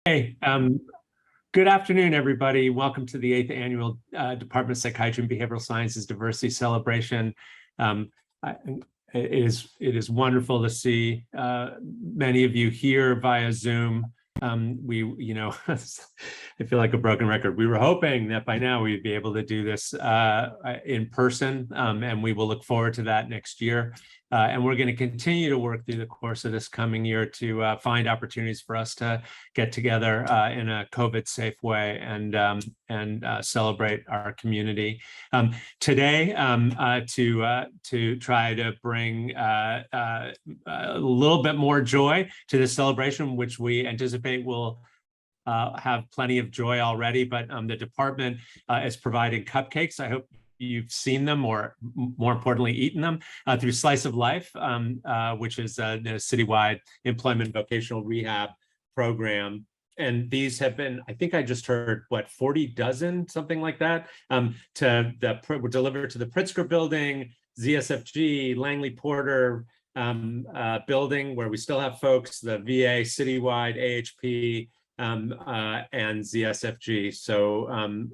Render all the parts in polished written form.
Hey, good afternoon, everybody. Welcome to the 8th Annual Department of Psychiatry and Behavioral Sciences Diversity Celebration. Um, it is wonderful to see many of you here via Zoom. I feel like a broken record. We were hoping that by now we'd be able to do this in person, and we will look forward to that next year. And we're going to continue to work through the course of this coming year to find opportunities for us to get together in a COVID-safe way and celebrate our community. Today, to try to bring a little bit more joy to this celebration, which we anticipate will have plenty of joy already, but the department is providing cupcakes. I hope you've seen them, or more importantly, eaten them through Slice of Life, which is a citywide employment vocational rehab program. And these have been, I think I just heard, 40 dozen, something like that, were delivered to the Pritzker Building, ZSFG, Langley Porter building, where we still have folks, the VA, citywide, AHP, and ZSFG. So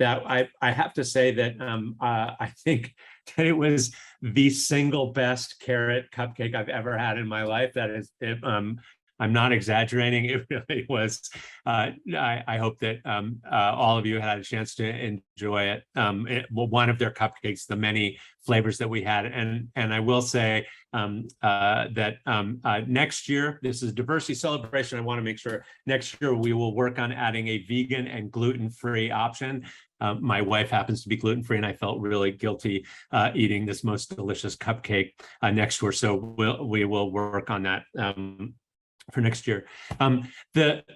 that I have to say that I think that it was the single best carrot cupcake I've ever had in my life. That is, I'm not exaggerating. It really was. I hope that all of you had a chance to enjoy it. One of their cupcakes, the many flavors that we had, and I will say that next year, this is a diversity celebration. I want to make sure next year we will work on adding a vegan and gluten-free option. My wife happens to be gluten-free, and I felt really guilty eating this most delicious cupcake next to her. So we will work on that for next year.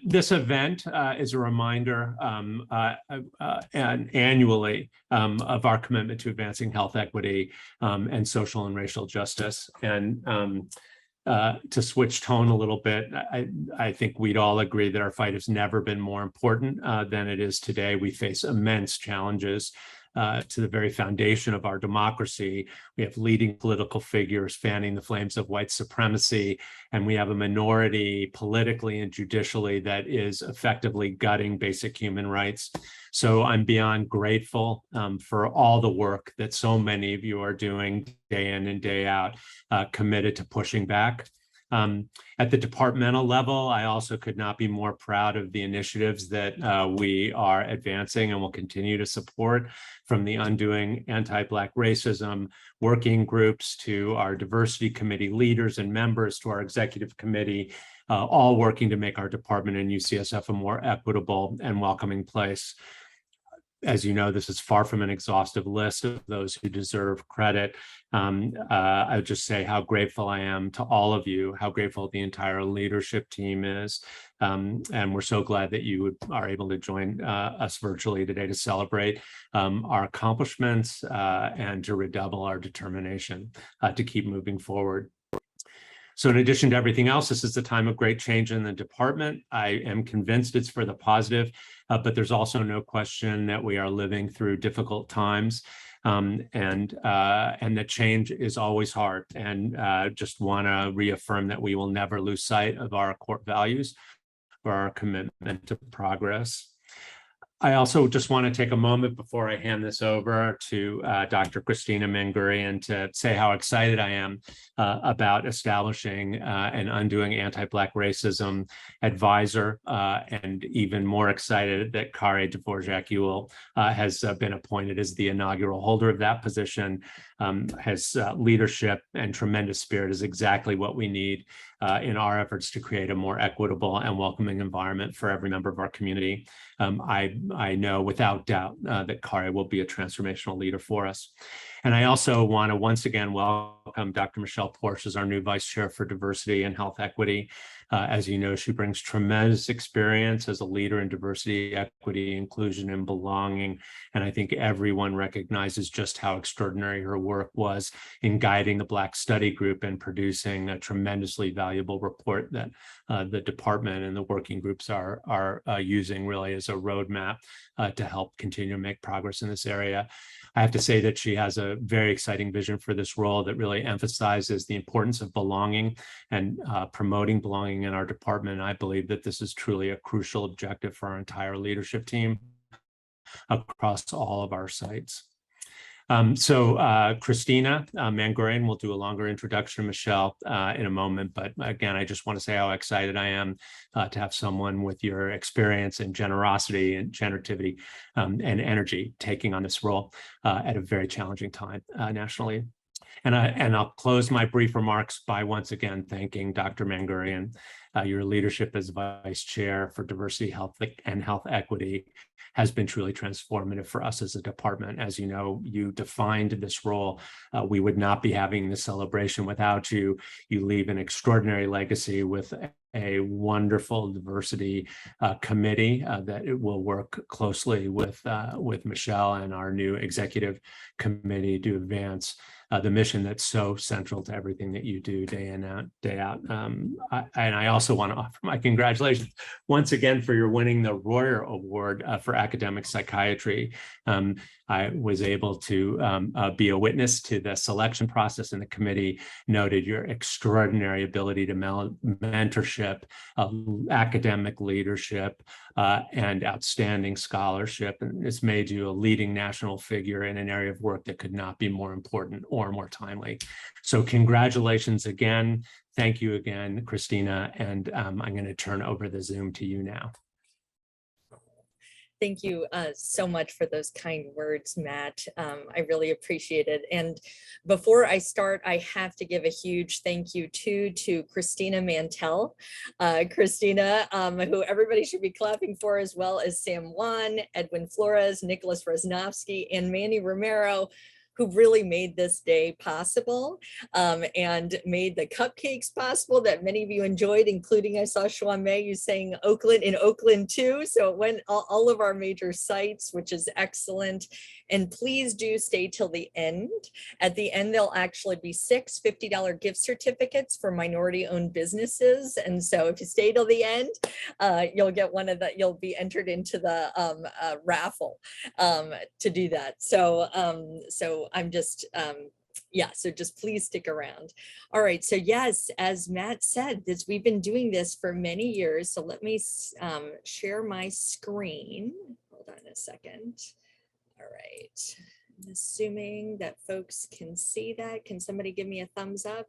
This event is a reminder annually of our commitment to advancing health equity and social and racial justice. And to switch tone a little bit, I think we'd all agree that our fight has never been more important than it is today. We face immense challenges to the very foundation of our democracy. We have leading political figures fanning the flames of white supremacy, and we have a minority politically and judicially that is effectively gutting basic human rights. So I'm beyond grateful for all the work that so many of you are doing day in and day out, committed to pushing back. At the departmental level, I also could not be more proud of the initiatives that we are advancing and will continue to support, from the Undoing Anti-Black Racism working groups to our diversity committee leaders and members to our executive committee, all working to make our department and UCSF a more equitable and welcoming place. As you know, this is far from an exhaustive list of those who deserve credit. I would just say how grateful I am to all of you, how grateful the entire leadership team is. And we're so glad that you are able to join us virtually today to celebrate our accomplishments and to redouble our determination to keep moving forward. So in addition to everything else, this is a time of great change in the department. I am convinced it's for the positive, but there's also no question that we are living through difficult times, and that change is always hard. And just want to reaffirm that we will never lose sight of our core values or our commitment to progress. I also just want to take a moment before I hand this over to Dr. Christina Mangurian to say how excited I am about establishing an Undoing Anti-Black Racism advisor, and even more excited that Kare Dvorak has been appointed as the inaugural holder of that position. His leadership and tremendous spirit is exactly what we need in our efforts to create a more equitable and welcoming environment for every member of our community. I know without doubt that Kare will be a transformational leader for us. And I also want to once again welcome Dr. Michelle Porsche as our new Vice Chair for Diversity and Health Equity. As you know, she brings tremendous experience as a leader in diversity, equity, inclusion, and belonging. And I think everyone recognizes just how extraordinary her work was in guiding the Black Study Group and producing a tremendously valuable report that the department and the working groups are using really as a roadmap to help continue to make progress in this area. I have to say that she has a very exciting vision for this role that really emphasizes the importance of belonging and promoting belonging in our department. I believe that this is truly a crucial objective for our entire leadership team across all of our sites. Christina Mangorian will do a longer introduction to Michelle in a moment, but again, I just want to say how excited I am to have someone with your experience and generosity and generativity and energy taking on this role at a very challenging time nationally. And I'll close my brief remarks by once again thanking Dr. Mangorian. Your leadership as Vice Chair for Diversity, Health, and Health Equity has been truly transformative for us as a department. As you know, you defined this role. We would not be having this celebration without you. You leave an extraordinary legacy with a wonderful diversity committee that it will work closely with Michelle and our new executive committee to advance the mission that's so central to everything that you do day in and day out. And I also want to offer my congratulations once again for your winning the Royer Award for academic psychiatry. I was able to be a witness to the selection process, and the committee noted your extraordinary ability to mentorship, academic leadership, and outstanding scholarship. And it's made you a leading national figure in an area of work that could not be more important or more timely. So congratulations again. Thank you again, Christina. And I'm going to turn over the Zoom to you now. Thank you so much for those kind words, Matt. I really appreciate it. And before I start, I have to give a huge thank you to Christina Mantell. Christina, who everybody should be clapping for, as well as Sam Wan, Edwin Flores, Nicholas Resnovsky, and Manny Romero, who really made this day possible and made the cupcakes possible that many of you enjoyed, including I saw Sean May, you saying Oakland in Oakland too. So it went all of our major sites, which is excellent. And please do stay till the end. At the end, there'll actually be 6 $50 gift certificates for minority-owned businesses. And so if you stay till the end, you'll get one of the, you'll be entered into the raffle to do that. So, I'm just, yeah, so just please stick around. All right, so yes, as Matt said, we've been doing this for many years. So let me share my screen. Hold on a second. All right, I'm assuming that folks can see that. Can somebody give me a thumbs up?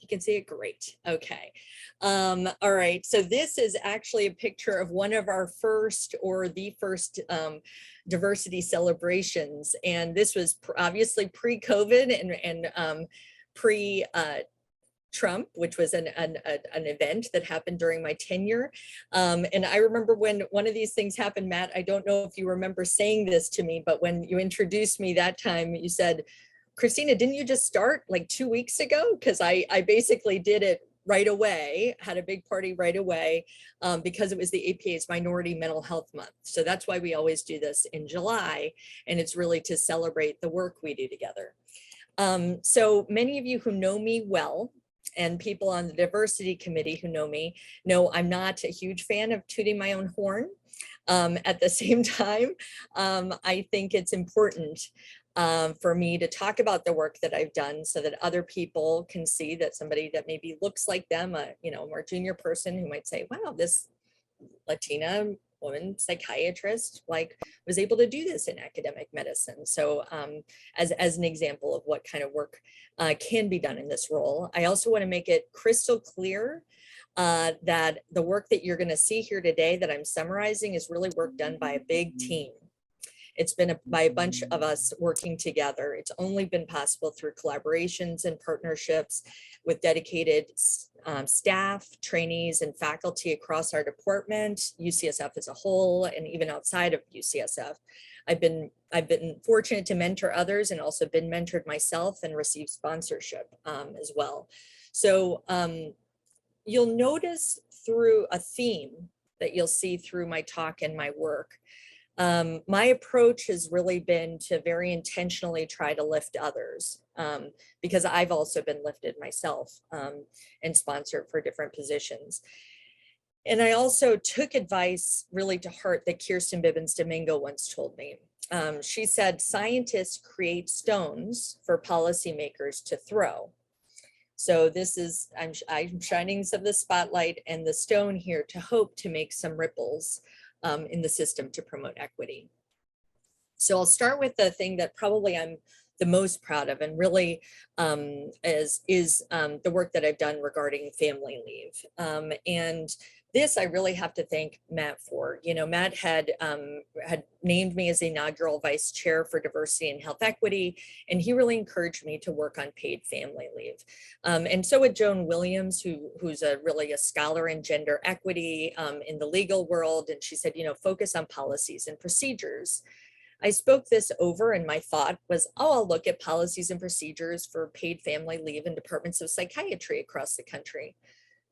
You can see it, great. Okay. All right. So this is actually a picture of one of our first, or the first, diversity celebrations. And this was obviously pre-COVID and Trump, which was an event that happened during my tenure. And I remember when one of these things happened, Matt, I don't know if you remember saying this to me, but when you introduced me that time, you said, Christina, didn't you just start like 2 weeks ago? Because I basically did it right away, had a big party right away because it was the APA's Minority Mental Health Month. So that's why we always do this in July. And it's really to celebrate the work we do together. So many of you who know me well, and people on the diversity committee who know me, know I'm not a huge fan of tooting my own horn. At the same time, I think it's important for me to talk about the work that I've done so that other people can see that somebody that maybe looks like them, a more junior person who might say, wow, this Latina woman psychiatrist was able to do this in academic medicine. So as an example of what kind of work can be done in this role, I also want to make it crystal clear that the work that you're going to see here today that I'm summarizing is really work done by a big team. It's been by a bunch of us working together. It's only been possible through collaborations and partnerships with dedicated staff, trainees, and faculty across our department, UCSF as a whole, and even outside of UCSF. I've been fortunate to mentor others and also been mentored myself and received sponsorship as well. So you'll notice through a theme that you'll see through my talk and my work. My approach has really been to very intentionally try to lift others because I've also been lifted myself and sponsored for different positions. And I also took advice really to heart that Kirsten Bibbins Domingo once told me. She said, scientists create stones for policymakers to throw. So this is, I'm shining some of the spotlight and the stone here to hope to make some ripples in the system to promote equity. So I'll start with the thing that probably I'm the most proud of, and really is the work that I've done regarding family leave. And this I really have to thank Matt for. You know, Matt had named me as the inaugural vice chair for diversity and health equity, and he really encouraged me to work on paid family leave. And so with Joan Williams, who's really a scholar in gender equity in the legal world, and she said, you know, focus on policies and procedures. I spoke this over, and my thought was, oh, I'll look at policies and procedures for paid family leave in departments of psychiatry across the country.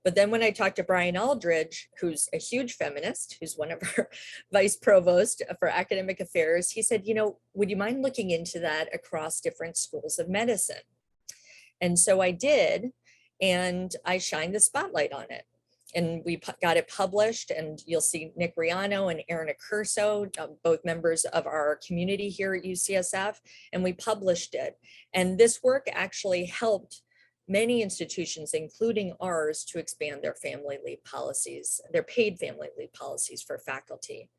But then when I talked to Brian Aldridge, who's a huge feminist, who's one of our vice provost for academic affairs, he said, you know, would you mind looking into that across different schools of medicine? And so I did, and I shined the spotlight on it. And we got it published, and you'll see Nick Riano and Aaron Accurso, both members of our community here at UCSF, and we published it. And this work actually helped many institutions, including ours, to expand their family leave policies, their paid family leave policies for faculty.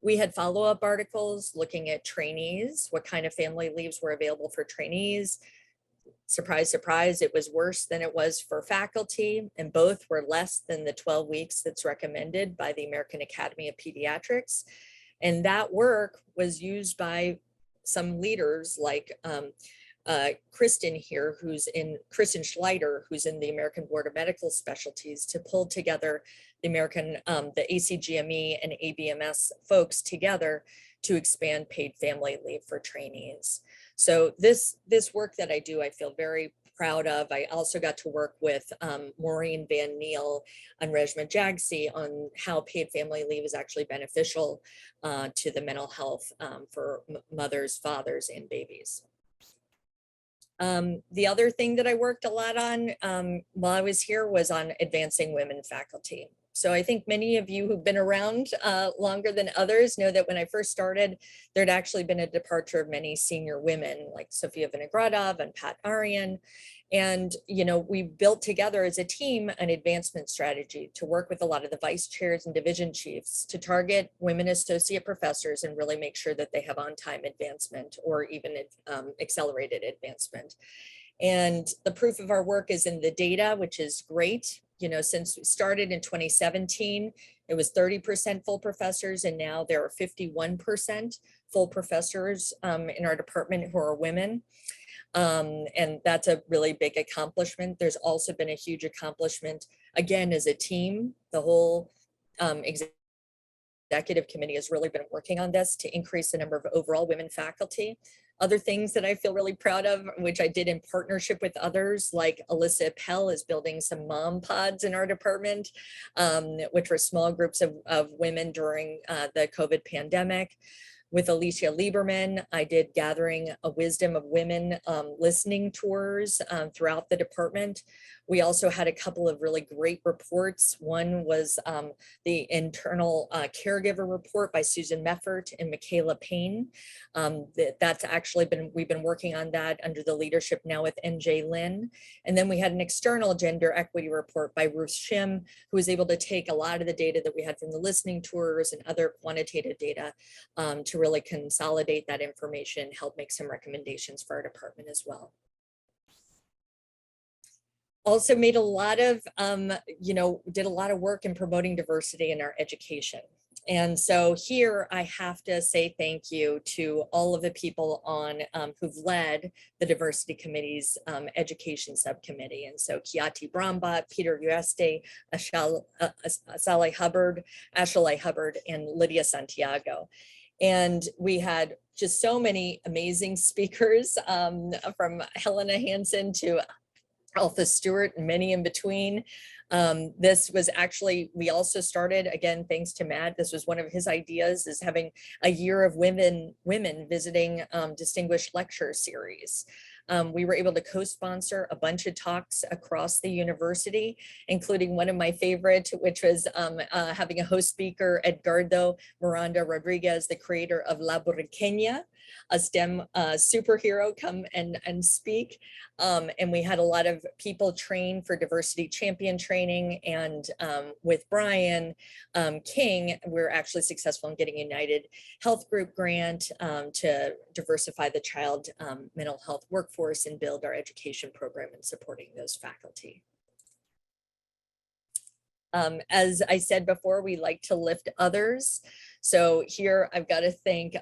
We had follow-up articles looking at trainees, what kind of family leaves were available for trainees. Surprise, surprise, it was worse than it was for faculty, and both were less than the 12 weeks that's recommended by the American Academy of Pediatrics. And that work was used by some leaders like Kristen here, Kristen Schleider, who's in the American Board of Medical Specialties, to pull together the ACGME and ABMS folks together to expand paid family leave for trainees. So this work that I do, I feel very proud of. I also got to work with Maureen Van Neal and Reshma Jagsi on how paid family leave is actually beneficial to the mental health for mothers, fathers, and babies. The other thing that I worked a lot on while I was here was on advancing women faculty. So I think many of you who've been around longer than others know that when I first started, there'd actually been a departure of many senior women like Sofia Vinogradov and Pat Arian. And, you know, we built together as a team an advancement strategy to work with a lot of the vice chairs and division chiefs to target women associate professors and really make sure that they have on-time advancement or even accelerated advancement. And the proof of our work is in the data, which is great. You know, since we started in 2017, it was 30% full professors, and now there are 51% full professors in our department who are women. And that's a really big accomplishment. There's also been a huge accomplishment, again, as a team. The whole executive committee has really been working on this to increase the number of overall women faculty. Other things that I feel really proud of, which I did in partnership with others, like Alyssa Appel is building some mom pods in our department, which were small groups of women during the COVID pandemic. With Alicia Lieberman, I did gathering a wisdom of women listening tours throughout the department. We also had a couple of really great reports. One was the internal caregiver report by Susan Meffert and Michaela Payne. That's actually we've been working on that under the leadership now with NJ Lynn. And then we had an external gender equity report by Ruth Shim, who was able to take a lot of the data that we had from the listening tours and other quantitative data to really consolidate that information, help make some recommendations for our department as well. Also made a lot of, did a lot of work in promoting diversity in our education. And so here I have to say thank you to all of the people on who've led the diversity committee's education subcommittee. And so Kiati Brambot, Peter Ueste, Ashley Hubbard, and Lydia Santiago. And we had just so many amazing speakers from Helena Hansen to Alpha Stewart and many in between. This was actually, we also started, again, thanks to Matt, this was one of his ideas, is having a year of women visiting distinguished lecture series. We were able to co-sponsor a bunch of talks across the university, including one of my favorite, which was having a host speaker, Edgardo Miranda Rodriguez, the creator of La Borriqueña, a STEM superhero, come and speak. And we had a lot of people train for diversity champion training. And with Brian King, we're actually successful in getting a United Health Group grant to diversify the child mental health workforce and build our education program and supporting those faculty. As I said before, we like to lift others. So here I've got to thank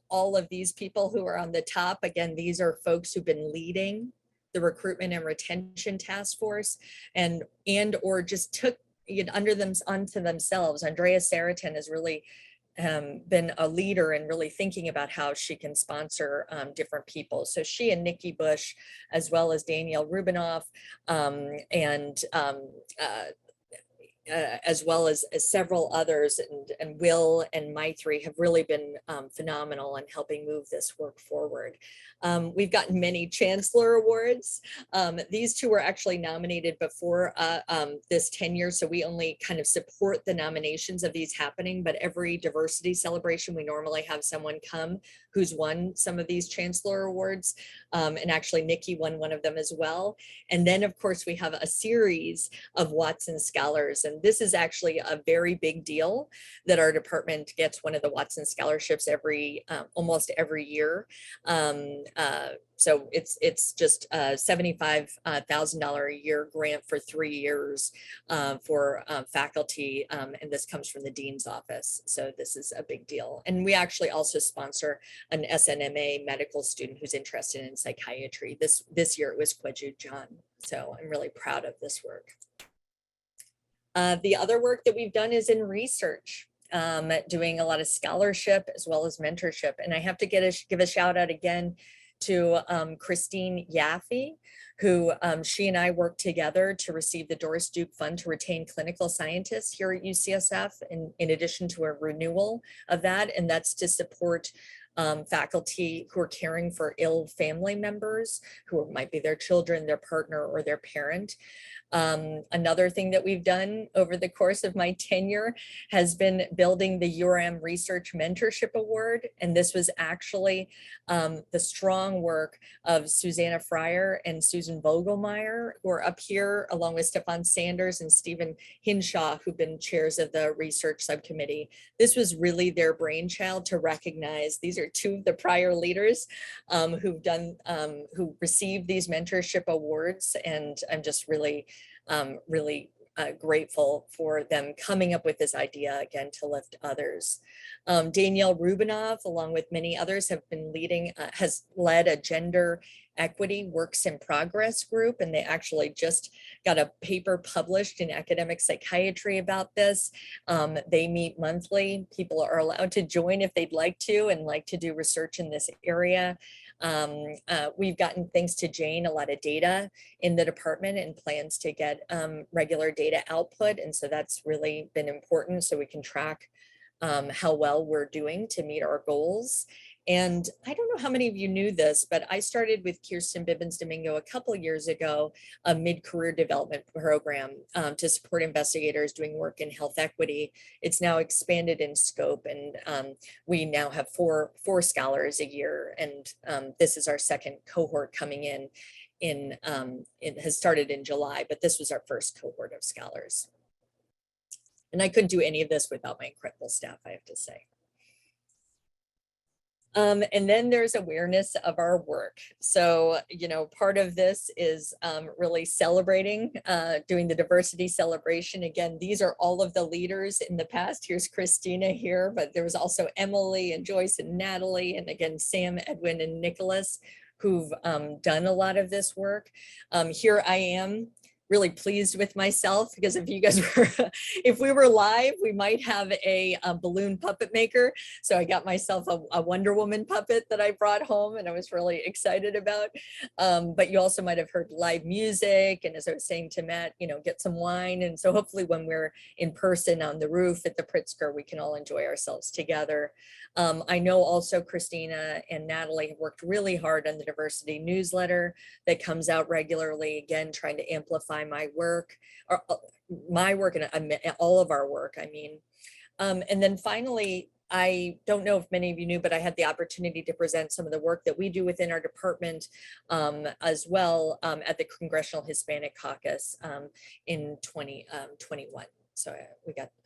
all of these people who are on the top. Again, these are folks who've been leading the recruitment and retention task force and or just took it onto themselves. Andrea Saratin has really been a leader in really thinking about how she can sponsor different people. So she and Nikki Bush, as well as Danielle Rubinoff, as well as several others, and Will and Maitri have really been phenomenal in helping move this work forward. We've gotten many Chancellor Awards. These two were actually nominated before this tenure, so we only kind of support the nominations of these happening, but every diversity celebration, we normally have someone come who's won some of these Chancellor Awards, and actually Nikki won one of them as well. And then of course we have a series of Watson Scholars, and this is actually a very big deal that our department gets one of the Watson Scholarships almost every year. So it's just a $75,000 a year grant for 3 years for faculty, and this comes from the dean's office. So this is a big deal. And we actually also sponsor an SNMA medical student who's interested in psychiatry. This year it was Kweju John. So I'm really proud of this work. The other work that we've done is in research, doing a lot of scholarship as well as mentorship. And I have to give a shout out again to Christine Yaffe, who she and I worked together to receive the Doris Duke Fund to retain clinical scientists here at UCSF, in addition to a renewal of that. And that's to support faculty who are caring for ill family members, who might be their children, their partner, or their parent. Another thing that we've done over the course of my tenure has been building the URM Research Mentorship Award. And this was actually the strong work of Susanna Fryer and Susan Vogelmeyer, who are up here, along with Stefan Sanders and Stephen Hinshaw, who've been chairs of the research subcommittee. This was really their brainchild to recognize. These are two of the prior leaders who received these mentorship awards. And I'm just really grateful for them coming up with this idea again to lift others. Danielle Rubinoff, along with many others, has led a gender equity works in progress group, and they actually just got a paper published in Academic Psychiatry about this. They meet monthly. People are allowed to join if they'd like to and like to do research in this area. We've gotten, thanks to Jane, a lot of data in the department and plans to get regular data output. And so that's really been important, so we can track how well we're doing to meet our goals. And I don't know how many of you knew this, but I started with Kirsten Bibbins Domingo a couple of years ago, a mid-career development program to support investigators doing work in health equity. It's now expanded in scope, and we now have four scholars a year. And this is our second cohort coming in. It has started in July, but this was our first cohort of scholars. And I couldn't do any of this without my incredible staff, I have to say. And then there's awareness of our work. So, part of this is really celebrating, doing the diversity celebration. Again, these are all of the leaders in the past. Here's Christina here, but there was also Emily and Joyce and Natalie, and again, Sam, Edwin, and Nicholas, who've done a lot of this work. Here I am really pleased with myself, because if you guys were, if we were live, we might have a balloon puppet maker. So I got myself a Wonder Woman puppet that I brought home and I was really excited about. But you also might have heard live music. And as I was saying to Matt, get some wine. And so hopefully when we're in person on the roof at the Pritzker, we can all enjoy ourselves together. I know also Christina and Natalie have worked really hard on the diversity newsletter that comes out regularly, again, trying to amplify my work, or my work and all of our work, I mean. And then finally, I don't know if many of you knew, but I had the opportunity to present some of the work that we do within our department as well at the Congressional Hispanic Caucus in 2021. So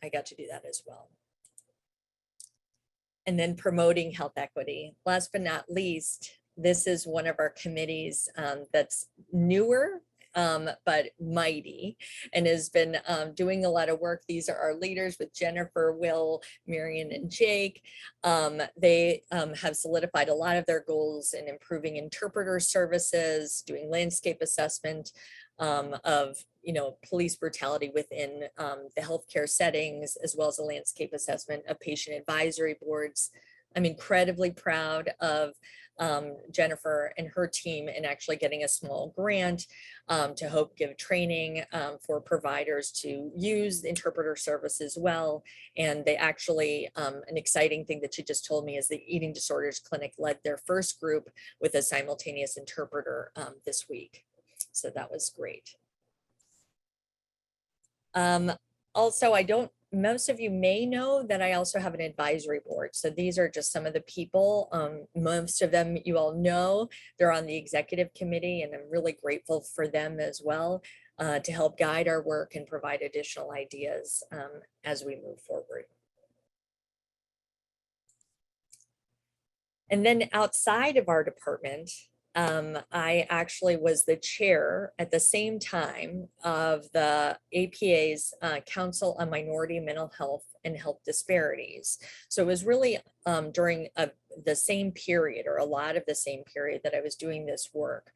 I got to do that as well. And then promoting health equity. Last but not least, this is one of our committees that's newer, but mighty, and has been doing a lot of work. These are our leaders with Jennifer, Will, Marion, and Jake. They have solidified a lot of their goals in improving interpreter services, doing landscape assessment of police brutality within the healthcare settings, as well as a landscape assessment of patient advisory boards. I'm incredibly proud of Jennifer and her team in actually getting a small grant to help give training for providers to use interpreter services well. And they actually, an exciting thing that she just told me is the Eating Disorders Clinic led their first group with a simultaneous interpreter this week. So that was great. Also, most of you may know that I also have an advisory board. So these are just some of the people, most of them you all know, they're on the executive committee, and I'm really grateful for them as well to help guide our work and provide additional ideas as we move forward. And then outside of our department, I actually was the chair at the same time of the APA's Council on Minority Mental Health and Health Disparities. So it was really during the same period, or a lot of the same period, that I was doing this work.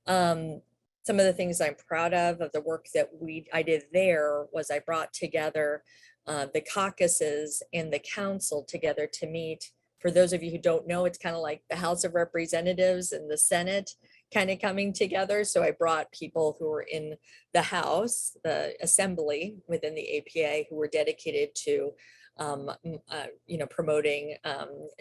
Some of the things I'm proud of the work that I did there was I brought together the caucuses and the council together to meet. For those of you who don't know, it's kind of like the House of Representatives and the Senate kind of coming together. So I brought people who were in the House, the Assembly within the APA, who were dedicated to promoting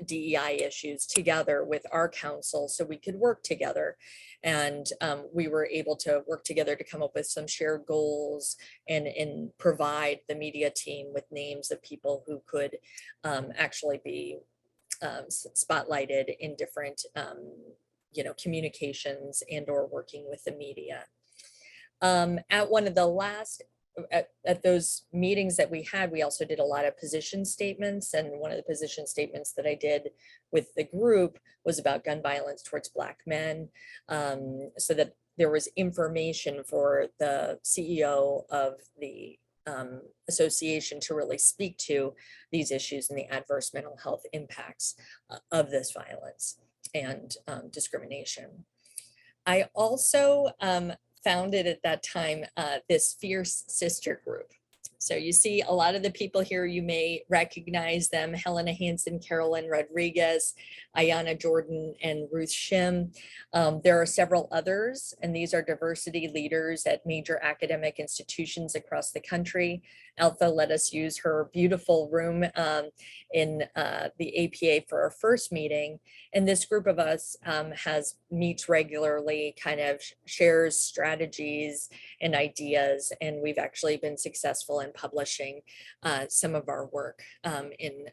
DEI issues together with our council so we could work together. And we were able to work together to come up with some shared goals and provide the media team with names of people who could actually be spotlighted in different communications and or working with the media. At one of the last at those meetings that we had, we also did a lot of position statements, and one of the position statements that I did with the group was about gun violence towards Black men, so that there was information for the CEO of the association to really speak to these issues and the adverse mental health impacts of this violence and discrimination. I also founded at that time this Fierce Sister group. So you see a lot of the people here, you may recognize them: Helena Hansen, Carolyn Rodriguez, Ayana Jordan, and Ruth Shim. There are several others, and these are diversity leaders at major academic institutions across the country. Alpha let us use her beautiful room in the APA for our first meeting. And this group of us meets regularly, kind of shares strategies and ideas. And we've actually been successful in publishing some of our work in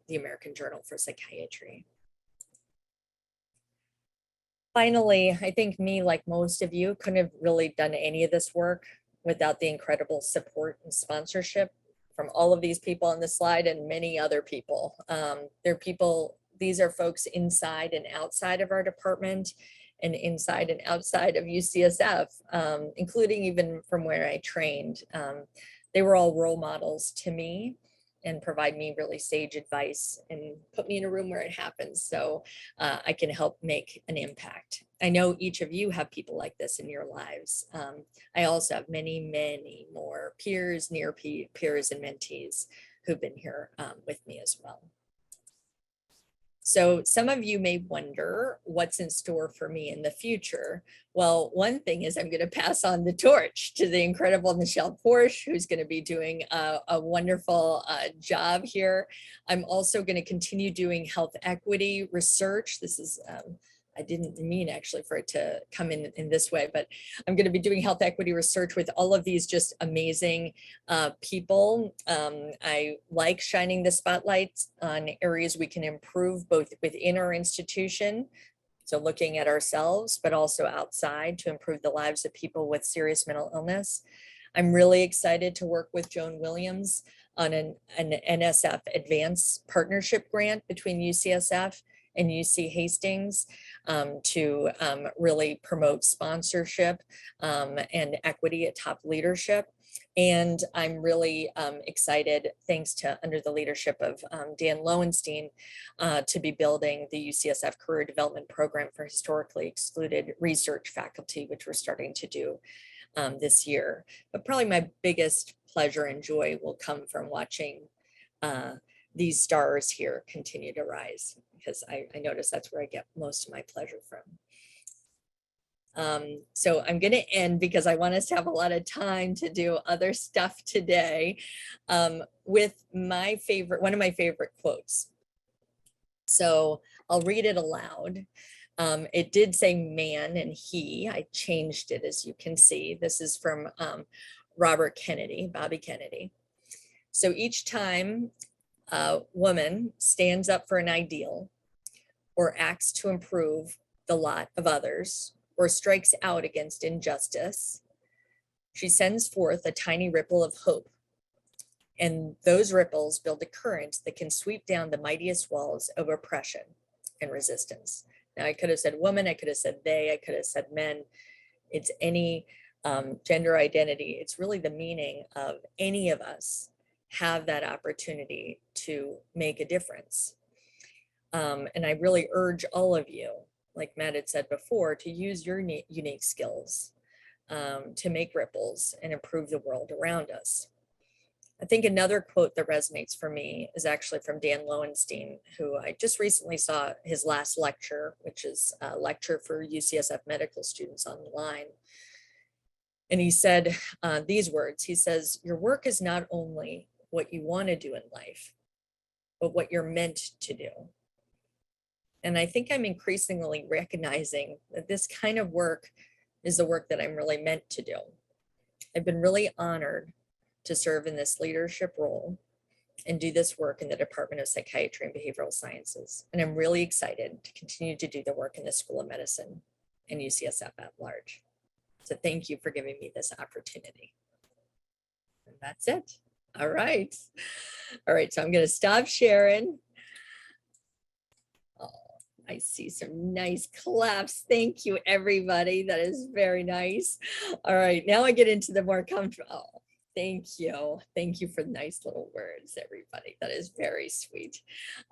the American Journal for Psychiatry. Finally, I think me, like most of you, couldn't have really done any of this work without the incredible support and sponsorship from all of these people on the slide and many other people. These are folks inside and outside of our department and inside and outside of UCSF, including even from where I trained. They were all role models to me. and provide me really sage advice and put me in a room where it happens, so I can help make an impact. I know each of you have people like this in your lives. I also have many, many more peers, near peers, and mentees who've been here with me as well. So some of you may wonder what's in store for me in the future. Well, one thing is I'm going to pass on the torch to the incredible Michelle Porsche, who's going to be doing a wonderful job here. I'm also going to continue doing health equity research. This is, I didn't mean actually for it to come in this way, but I'm going to be doing health equity research with all of these just amazing people. I like shining the spotlight on areas we can improve both within our institution, so looking at ourselves, but also outside to improve the lives of people with serious mental illness. I'm really excited to work with Joan Williams on an NSF Advanced Partnership Grant between UCSF and UC Hastings to really promote sponsorship and equity at top leadership. And I'm really excited, thanks to under the leadership of Dan Lowenstein, to be building the UCSF Career Development Program for historically excluded research faculty, which we're starting to do this year. But probably my biggest pleasure and joy will come from watching these stars here continue to rise, because I notice that's where I get most of my pleasure from. So I'm going to end, because I want us to have a lot of time to do other stuff today, with one of my favorite quotes. So I'll read it aloud. It did say man and he. I changed it, as you can see. This is from Bobby Kennedy. So each time a woman stands up for an ideal, or acts to improve the lot of others, or strikes out against injustice, she sends forth a tiny ripple of hope. And those ripples build a current that can sweep down the mightiest walls of oppression and resistance. Now, I could have said woman, I could have said they, I could have said men. It's any gender identity. It's really the meaning of any of us have that opportunity to make a difference. And I really urge all of you, like Matt had said before, to use your unique skills to make ripples and improve the world around us. I think another quote that resonates for me is actually from Dan Lowenstein, who I just recently saw his last lecture, which is a lecture for UCSF medical students online. And he said these words. He says, "Your work is not only what you want to do in life, but what you're meant to do." And I think I'm increasingly recognizing that this kind of work is the work that I'm really meant to do. I've been really honored to serve in this leadership role and do this work in the Department of Psychiatry and Behavioral Sciences. And I'm really excited to continue to do the work in the School of Medicine and UCSF at large. So thank you for giving me this opportunity. And that's it. All right. All right, so I'm going to stop sharing. Oh, I see some nice claps. Thank you, everybody. That is very nice. All right, now I get into the more comfortable. Oh, thank you. Thank you for the nice little words, everybody. That is very sweet.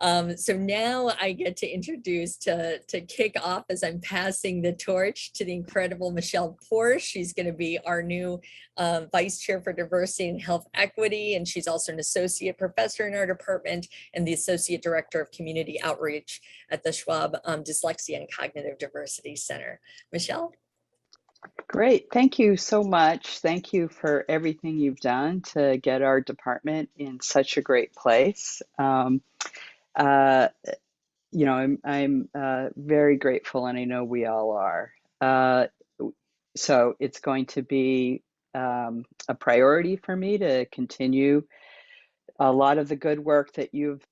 So now I get to introduce, to kick off as I'm passing the torch, to the incredible Michelle Porsche. She's going to be our new Vice Chair for Diversity and Health Equity, and she's also an associate professor in our department and the Associate Director of Community Outreach at the Schwab Dyslexia and Cognitive Diversity Center. Michelle? Great. Thank you so much. Thank you for everything you've done to get our department in such a great place. You know, I'm very grateful, and I know we all are. So it's going to be a priority for me to continue a lot of the good work that you've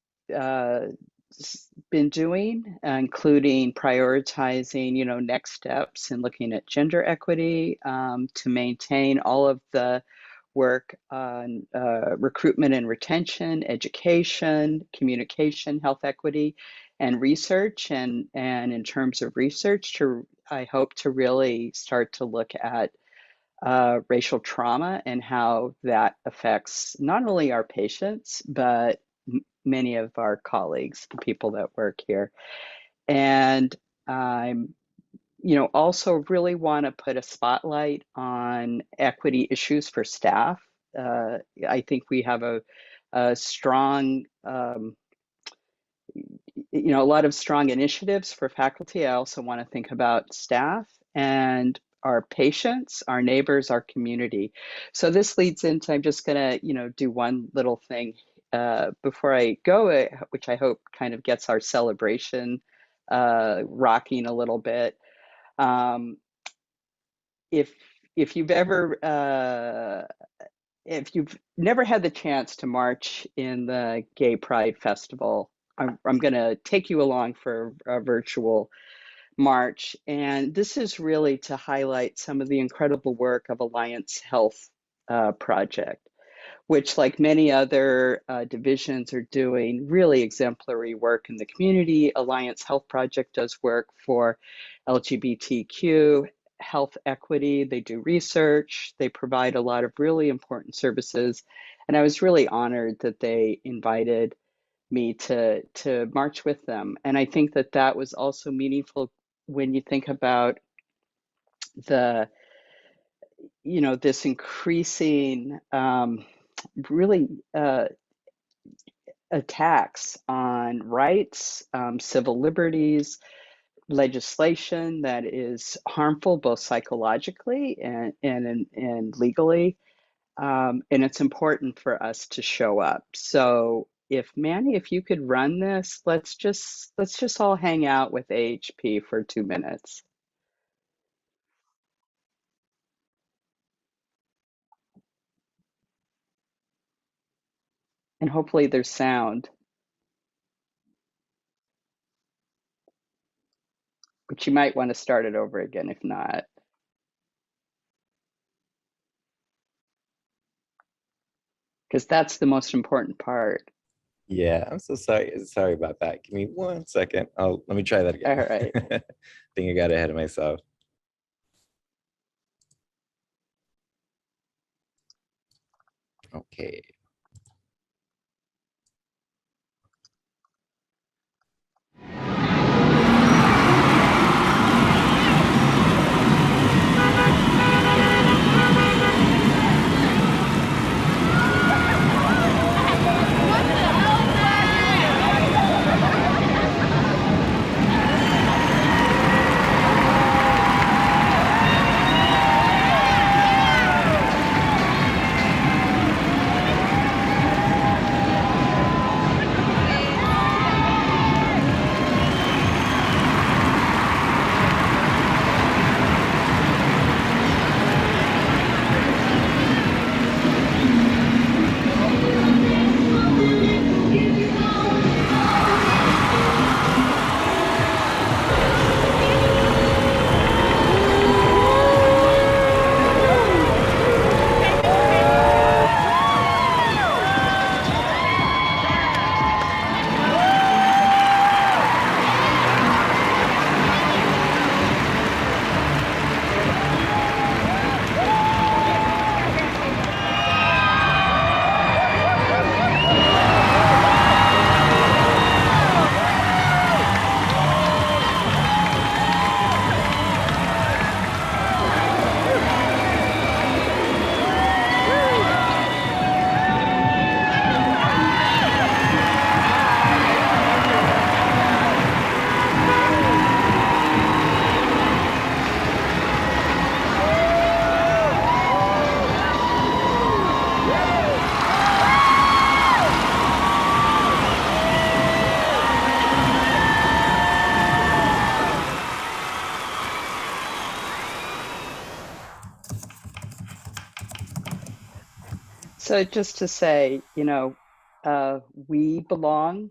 been doing, including prioritizing, you know, next steps and looking at gender equity, to maintain all of the work on recruitment and retention, education, communication, health equity, and research. And in terms of research, I hope to really start to look at racial trauma and how that affects not only our patients, but many of our colleagues, the people that work here. And I'm, also really want to put a spotlight on equity issues for staff. I think we have a strong, a lot of strong initiatives for faculty. I also want to think about staff and our patients, our neighbors, our community. So this leads into, I'm just going to, do one little thing before I go, which I hope kind of gets our celebration rocking a little bit. If you've ever if you've never had the chance to march in the Gay Pride Festival, I'm going to take you along for a virtual march. And this is really to highlight some of the incredible work of Alliance Health Project, which, like many other divisions, are doing really exemplary work in the community. Alliance Health Project does work for LGBTQ health equity. They do research. They provide a lot of really important services. And I was really honored that they invited me to march with them. And I think that that was also meaningful when you think about the, this increasing really attacks on rights, civil liberties, legislation that is harmful both psychologically and legally. And it's important for us to show up. So if Manny, if you could run this, let's just all hang out with AHP for 2 minutes. And hopefully there's sound, but you might want to start it over again if not. Because that's the most important part. Yeah, I'm so sorry. Sorry about that. Give me 1 second. Oh, let me try that again. All right. I think I got ahead of myself. Okay. So just to say, we belong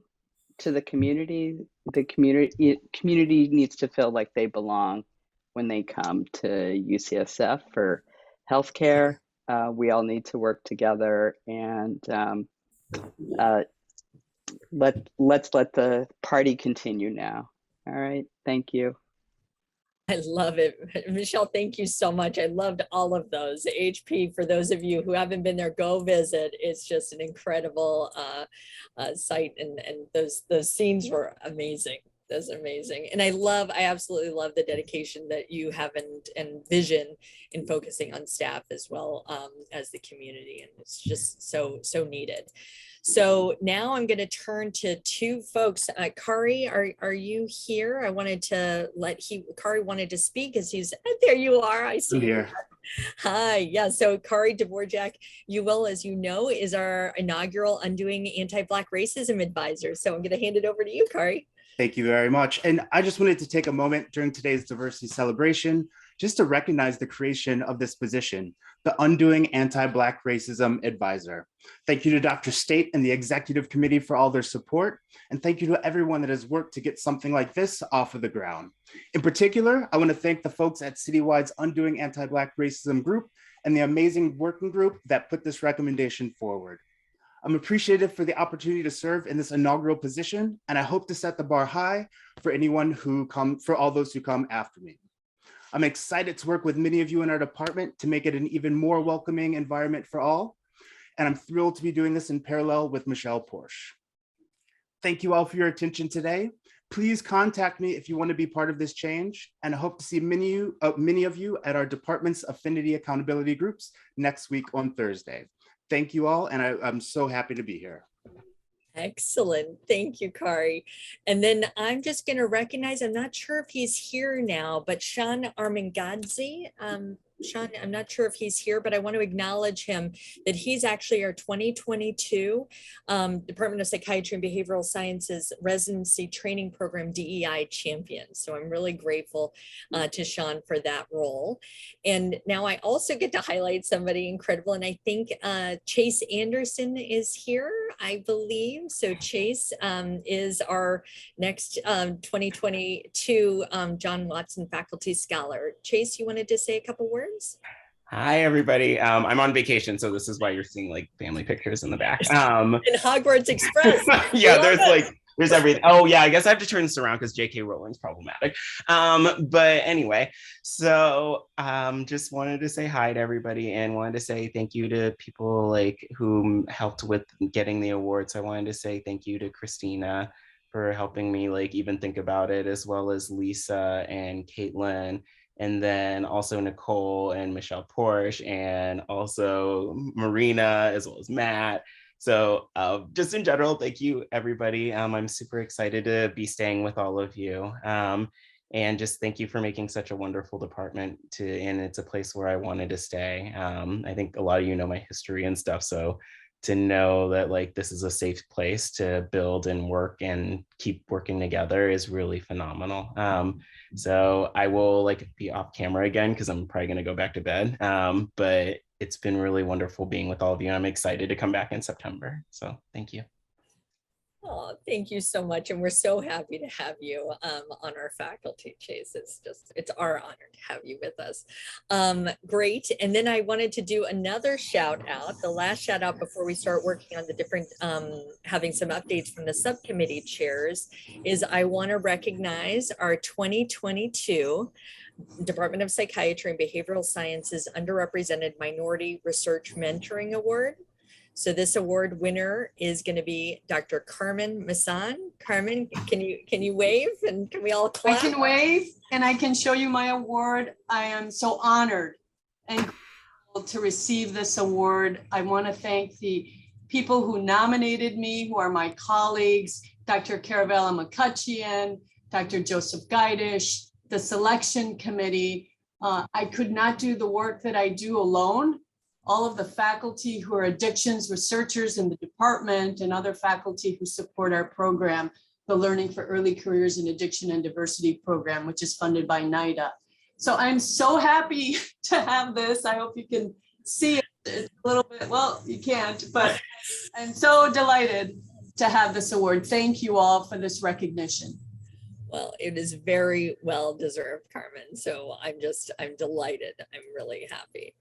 to the community. The community needs to feel like they belong when they come to UCSF for healthcare. We all need to work together, and let's let the party continue now. All right, thank you. I love it. Michelle, thank you so much. I loved all of those. HP, for those of you who haven't been there, go visit. It's just an incredible site, and those scenes were amazing. That's amazing. And I absolutely love the dedication that you have and vision in focusing on staff as well as the community. And it's just so needed. So now I'm going to turn to two folks. Kari, are you here? I wanted to Kari wanted to speak as there you are. I see. I'm here. Hi, yeah, so Kari Dvorak, as you know, is our inaugural Undoing Anti-Black Racism Advisor. So I'm going to hand it over to you, Kari. Thank you very much. And I just wanted to take a moment during today's diversity celebration just to recognize the creation of this position, the Undoing Anti-Black Racism Advisor. Thank you to Dr. State and the Executive Committee for all their support. And thank you to everyone that has worked to get something like this off of the ground. In particular, I want to thank the folks at Citywide's Undoing Anti-Black Racism group and the amazing working group that put this recommendation forward. I'm appreciative for the opportunity to serve in this inaugural position, and I hope to set the bar high for all those who come after me. I'm excited to work with many of you in our department to make it an even more welcoming environment for all, and I'm thrilled to be doing this in parallel with Michelle Porsche. Thank you all for your attention today. Please contact me if you want to be part of this change, and I hope to see many of you at our department's affinity accountability groups next week on Thursday. Thank you all, and I'm so happy to be here. Excellent. Thank you, Kari. And then I'm just going to recognize, I'm not sure if he's here now, but Sean Armangadze. Sean, I'm not sure if he's here, but I want to acknowledge him that he's actually our 2022 Department of Psychiatry and Behavioral Sciences Residency Training Program DEI champion. So I'm really grateful to Sean for that role. And now I also get to highlight somebody incredible. And I think Chase Anderson is here, I believe. So Chase is our next 2022 John Watson Faculty Scholar. Chase, you wanted to say a couple words? Hi, everybody. I'm on vacation, so this is why you're seeing like family pictures in the back. And Hogwarts Express. Yeah, there's everything. Oh yeah, I guess I have to turn this around because J.K. Rowling's problematic. But anyway, so just wanted to say hi to everybody and wanted to say thank you to people like who helped with getting the awards. I wanted to say thank you to Christina for helping me like even think about it, as well as Lisa and Caitlin. And then also Nicole and Michelle Porsche, and also Marina, as well as Matt. So just in general, thank you, everybody. I'm super excited to be staying with all of you. And just thank you for making such a wonderful department and it's a place where I wanted to stay. I think a lot of you know my history and stuff. So to know that like this is a safe place to build and work and keep working together is really phenomenal. So I will like be off camera again because I'm probably going to go back to bed. But it's been really wonderful being with all of you. I'm excited to come back in September. So thank you. Oh, thank you so much. And we're so happy to have you on our faculty, Chase. It's our honor to have you with us. Great. And then I wanted to do another shout out, the last shout out before we start working on the different, having some updates from the subcommittee chairs, is I want to recognize our 2022 Department of Psychiatry and Behavioral Sciences Underrepresented Minority Research Mentoring Award. So this award winner is going to be Dr. Carmen Masson. Carmen, can you wave and can we all clap? I can wave and I can show you my award. I am so honored and grateful to receive this award. I want to thank the people who nominated me, who are my colleagues, Dr. Caravella McCutcheon, Dr. Joseph Gaidish, the selection committee. I could not do the work that I do alone. All of the faculty who are addictions researchers in the department and other faculty who support our program, the Learning for Early Careers in Addiction and Diversity program, which is funded by NIDA. So I'm so happy to have this. I hope you can see it. It's a little bit, well, you can't, but I'm so delighted to have this award. Thank you all for this recognition. Well, it is very well deserved, Carmen. So I'm delighted. I'm really happy.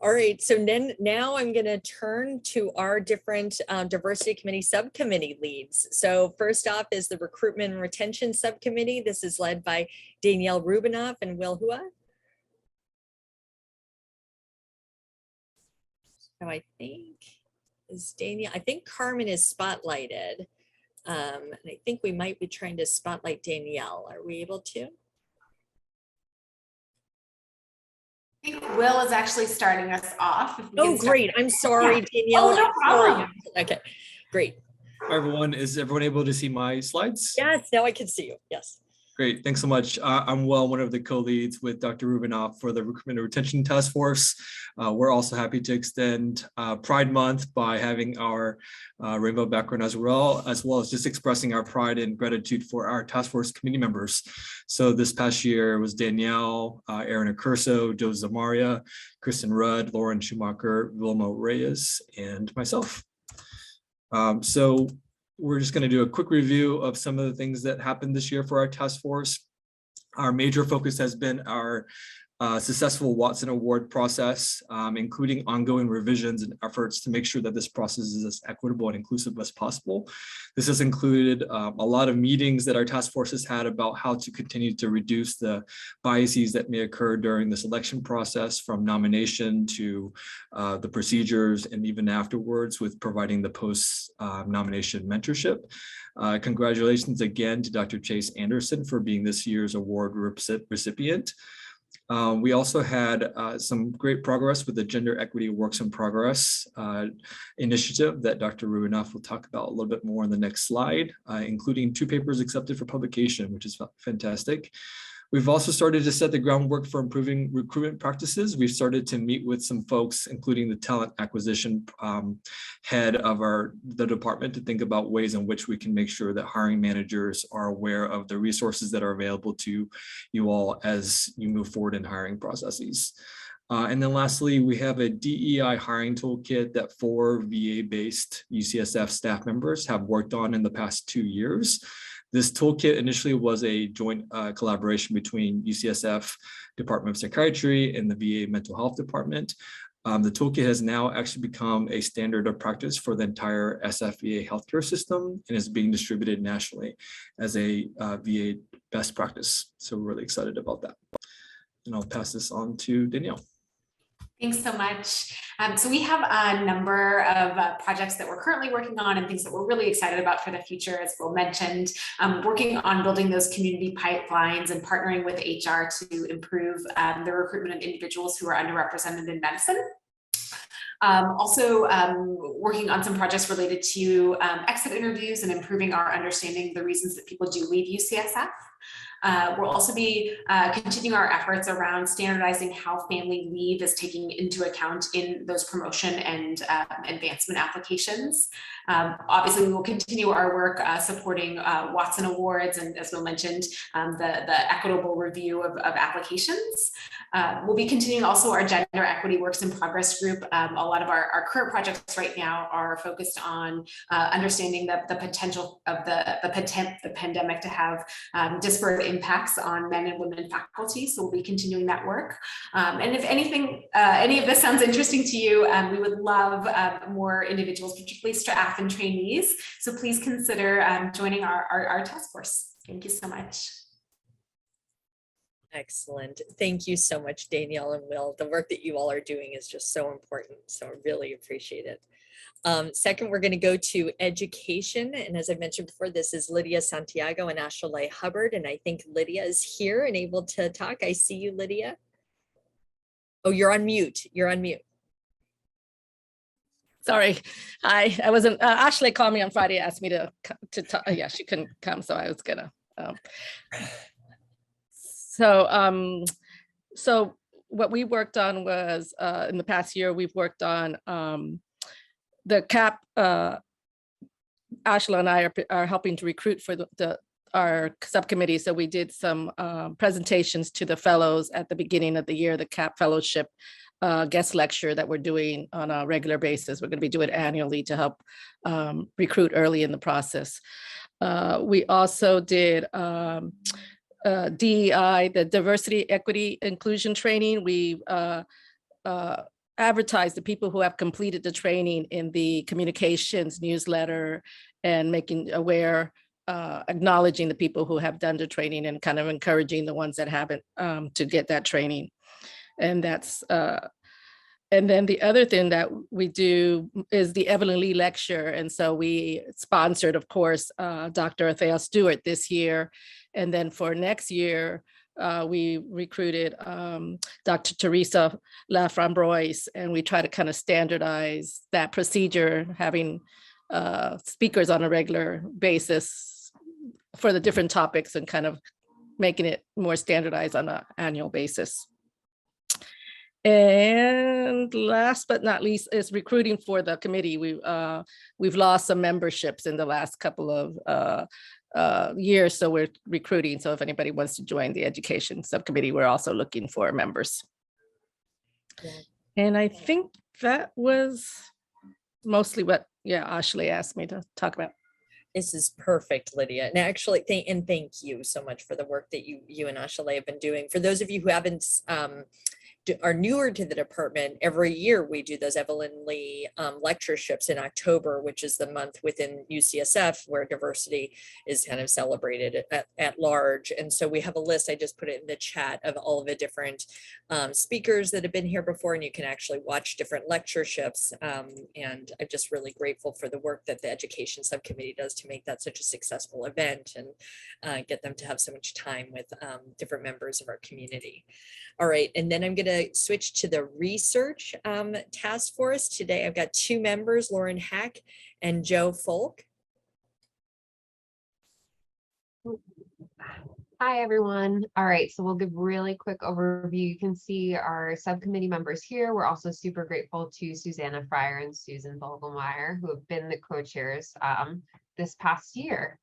All right, so then now I'm going to turn to our different diversity committee subcommittee leads. So first off is the recruitment and retention subcommittee. This is led by Danielle Rubinoff and Will Hua. So I think I think Carmen is spotlighted. And I think we might be trying to spotlight Danielle. Are we able to? I think Will is actually starting us off. Oh, great. I'm sorry, Danielle. Oh, no problem. Okay, great. Hi, everyone. Is everyone able to see my slides? Yes, now I can see you. Yes. Great. Thanks so much. I'm Will, one of the co-leads with Dr. Rubinoff for the Recruitment and Retention Task Force. We're also happy to extend Pride Month by having our rainbow background as well as just expressing our pride and gratitude for our task force committee members. So this past year was Danielle, Aaron Accurso, Joe Zamaria, Kristen Rudd, Lauren Schumacher, Vilma Reyes, and myself. So we're just going to do a quick review of some of the things that happened this year for our task force. Our major focus has been our successful Watson Award process, including ongoing revisions and efforts to make sure that this process is as equitable and inclusive as possible. This has included a lot of meetings that our task force has had about how to continue to reduce the biases that may occur during the selection process, from nomination to the procedures and even afterwards, with providing the post-nomination mentorship. Congratulations again to Dr. Chase Anderson for being this year's award recipient. We also had some great progress with the Gender Equity Works in Progress initiative that Dr. Rubinoff will talk about a little bit more on the next slide, including 2 papers accepted for publication, which is fantastic. We've also started to set the groundwork for improving recruitment practices. We've started to meet with some folks, including the talent acquisition head of the department, to think about ways in which we can make sure that hiring managers are aware of the resources that are available to you all as you move forward in hiring processes. And then lastly, we have a DEI hiring toolkit that 4 VA-based UCSF staff members have worked on in the past 2 years. This toolkit initially was a joint collaboration between UCSF Department of Psychiatry and the VA Mental Health Department. The toolkit has now actually become a standard of practice for the entire SFVA healthcare system and is being distributed nationally as a VA best practice. So we're really excited about that. And I'll pass this on to Danielle. Thanks so much. So we have a number of projects that we're currently working on and things that we're really excited about for the future, as Will mentioned, working on building those community pipelines and partnering with HR to improve the recruitment of individuals who are underrepresented in medicine. Also working on some projects related to exit interviews and improving our understanding of the reasons that people do leave UCSF. We'll also be continuing our efforts around standardizing how family leave is taken into account in those promotion and advancement applications. Obviously, we will continue our work supporting Watson Awards and, as Will mentioned, the equitable review of applications. We'll be continuing also our Gender Equity Works in Progress group. A lot of our current projects right now are focused on understanding the potential of the pandemic to have disparate impacts on men and women faculty. So we'll be continuing that work. And if anything, any of this sounds interesting to you, we would love more individuals, particularly staff and trainees. So please consider joining our task force. Thank you so much. Excellent. Thank you so much, Danielle and Will. The work that you all are doing is just so important. So I really appreciate it. Second, we're going to go to education. And as I mentioned before, this is Lydia Santiago and Ashley Hubbard. And I think Lydia is here and able to talk. I see you, Lydia. Oh, you're on mute. You're on mute. Sorry, I wasn't. Ashley called me on Friday, asked me to talk. Yeah, she couldn't come, so I was gonna. So what we worked on was in the past year, we've worked on the CAP. Ashley and I are helping to recruit for our subcommittee. So we did some presentations to the fellows at the beginning of the year, the CAP fellowship guest lecture that we're doing on a regular basis. We're going to be doing it annually to help recruit early in the process. We also did DEI, the diversity, equity, inclusion training. We advertise the people who have completed the training in the communications newsletter and making aware, acknowledging the people who have done the training and kind of encouraging the ones that haven't to get that training. And that's, and then the other thing that we do is the Evelyn Lee Lecture. And so we sponsored, of course, Dr. Athea Stewart this year. And then for next year, we recruited Dr. Teresa Laframboise, and we try to kind of standardize that procedure, having speakers on a regular basis for the different topics and kind of making it more standardized on an annual basis. And last but not least is recruiting for the committee. We've lost some memberships in the last couple of years, so we're recruiting. So if anybody wants to join the education subcommittee, we're also looking for members. Yeah. And I think that was mostly what, Ashley asked me to talk about. This is perfect, Lydia. And actually, thank you so much for the work that you and Ashley have been doing. For those of you who haven't are newer to the department, every year we do those Evelyn Lee lectureships in October, which is the month within UCSF where diversity is kind of celebrated at large. And so we have a list, I just put it in the chat, of all of the different speakers that have been here before, and you can actually watch different lectureships. And I'm just really grateful for the work that the education subcommittee does to make that such a successful event and get them to have so much time with different members of our community. All right, and then I'm going to switch to the research task force. Today I've got two members, Lauren Hack and Joe Folk. Hi, everyone. All right, so we'll give really quick overview. You can see our subcommittee members here. We're also super grateful to Susanna Fryer and Susan Vogelmeyer, who have been the co-chairs this past year.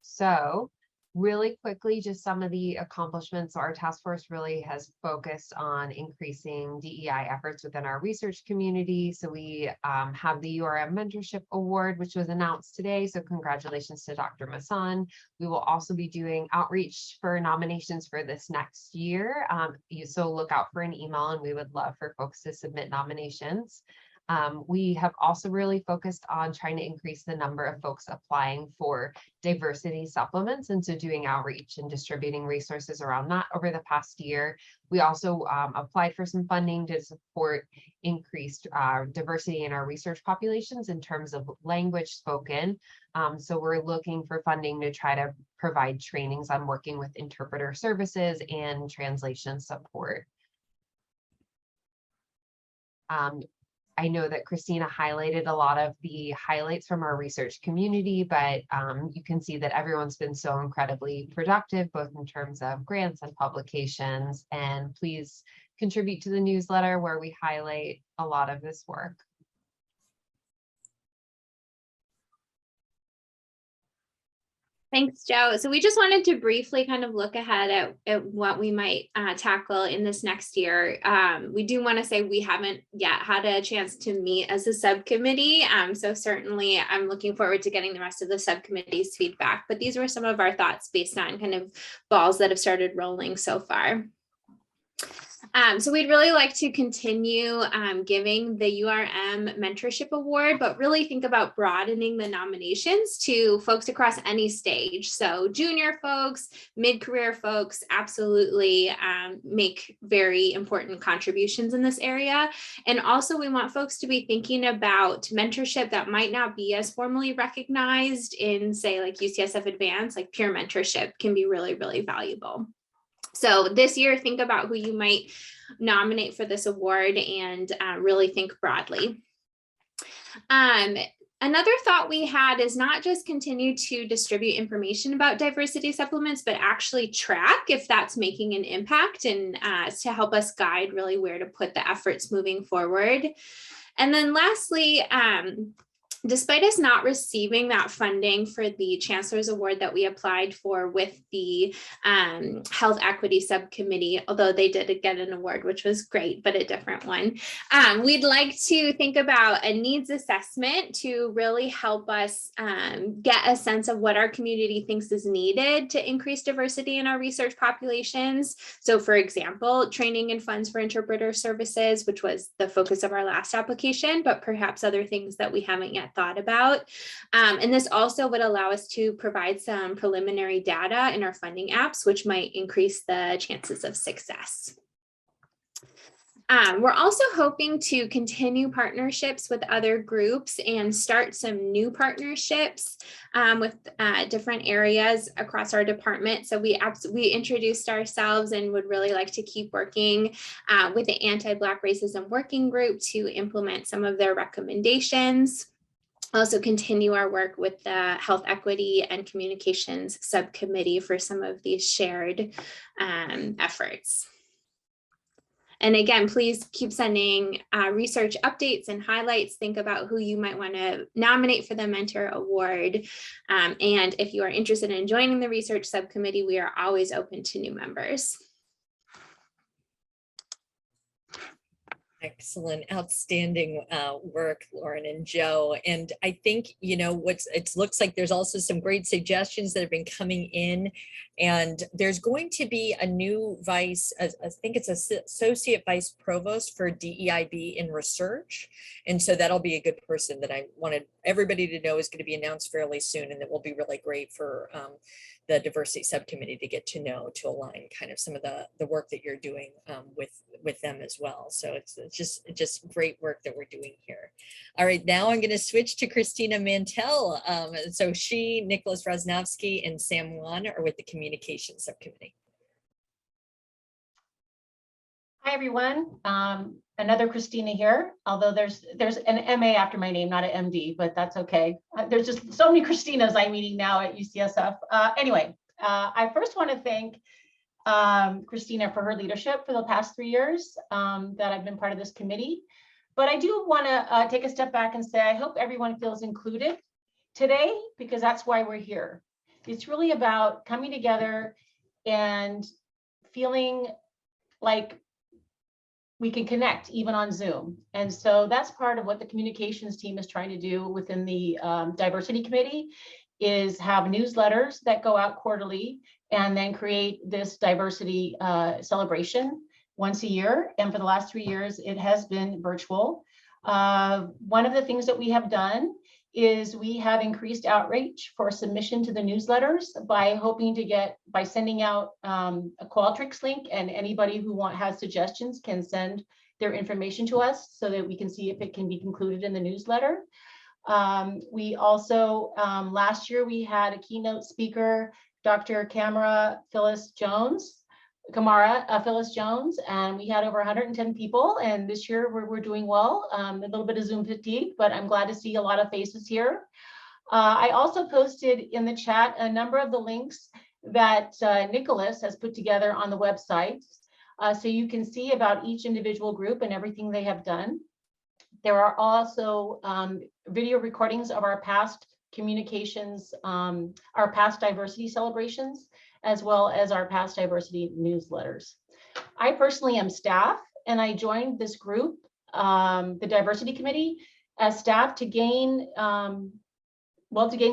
So really quickly, just some of the accomplishments. Our task force really has focused on increasing DEI efforts within our research community. So we have the URM Mentorship Award, which was announced today. So congratulations to Dr. Masson. We will also be doing outreach for nominations for this next year. So look out for an email, and we would love for folks to submit nominations. We have also really focused on trying to increase the number of folks applying for diversity supplements, and so doing outreach and distributing resources around that over the past year. We also applied for some funding to support increased diversity in our research populations in terms of language spoken. So we're looking for funding to try to provide trainings on working with interpreter services and translation support. I know that Christina highlighted a lot of the highlights from our research community, but you can see that everyone's been so incredibly productive, both in terms of grants and publications. And please contribute to the newsletter where we highlight a lot of this work. Thanks, Joe. So we just wanted to briefly kind of look ahead at what we might tackle in this next year. We do want to say we haven't yet had a chance to meet as a subcommittee. So certainly I'm looking forward to getting the rest of the subcommittee's feedback. But these were some of our thoughts based on kind of balls that have started rolling so far. So we'd really like to continue giving the URM Mentorship Award, but really think about broadening the nominations to folks across any stage. So junior folks, mid-career folks absolutely make very important contributions in this area. And also we want folks to be thinking about mentorship that might not be as formally recognized in, say, like UCSF Advanced, like peer mentorship can be really, really valuable. So this year, think about who you might nominate for this award and really think broadly. Another thought we had is not just continue to distribute information about diversity supplements, but actually track if that's making an impact and to help us guide really where to put the efforts moving forward. And then lastly, despite us not receiving that funding for the Chancellor's Award that we applied for with the Health Equity Subcommittee, although they did get an award, which was great, but a different one, we'd like to think about a needs assessment to really help us get a sense of what our community thinks is needed to increase diversity in our research populations. So for example, training and funds for interpreter services, which was the focus of our last application, but perhaps other things that we haven't yet thought about. And this also would allow us to provide some preliminary data in our funding apps, which might increase the chances of success. We're also hoping to continue partnerships with other groups and start some new partnerships with different areas across our department. So we introduced ourselves and would really like to keep working with the Anti-Black Racism Working Group to implement some of their recommendations. Also continue our work with the Health Equity and Communications Subcommittee for some of these shared efforts. And again, please keep sending research updates and highlights. Think about who you might want to nominate for the Mentor Award. And if you are interested in joining the research subcommittee, we are always open to new members. Excellent, outstanding work, Lauren and Joe. And I think, you know, it looks like there's also some great suggestions that have been coming in. And there's going to be a new vice, I think it's associate vice provost for DEIB in research. And so that'll be a good person that I wanted everybody to know is going to be announced fairly soon. And that will be really great for the diversity subcommittee to get to know, to align kind of some of the work that you're doing with them as well. So it's just great work that we're doing here. All right, now I'm going to switch to Christina Mantell. So she, Nicholas Rosnowski, and Sam Wan are with the communications subcommittee. Hi, everyone. Another Christina here, although there's an MA after my name, not an MD, but that's okay. There's just so many Christinas I'm meeting now at UCSF. Anyway, I first want to thank Christina for her leadership for the past 3 years that I've been part of this committee. But I do want to take a step back and say, I hope everyone feels included today, because that's why we're here. It's really about coming together and feeling like we can connect even on Zoom. And so that's part of what the communications team is trying to do within the diversity committee, is have newsletters that go out quarterly and then create this diversity celebration once a year. And for the last 3 years, it has been virtual. One of the things that we have done is we have increased outreach for submission to the newsletters by sending out a Qualtrics link, and anybody who has suggestions can send their information to us so that we can see if it can be included in the newsletter. We also, last year we had a keynote speaker, Dr. Kamara Phyllis Jones, and we had over 110 people. And this year we're doing well, a little bit of Zoom fatigue, but I'm glad to see a lot of faces here. I also posted in the chat a number of the links that Nicholas has put together on the website. So you can see about each individual group and everything they have done. There are also video recordings of our past communications, our past diversity celebrations, as well as our past diversity newsletters. I personally am staff, and I joined this group, the diversity committee, as staff to gain,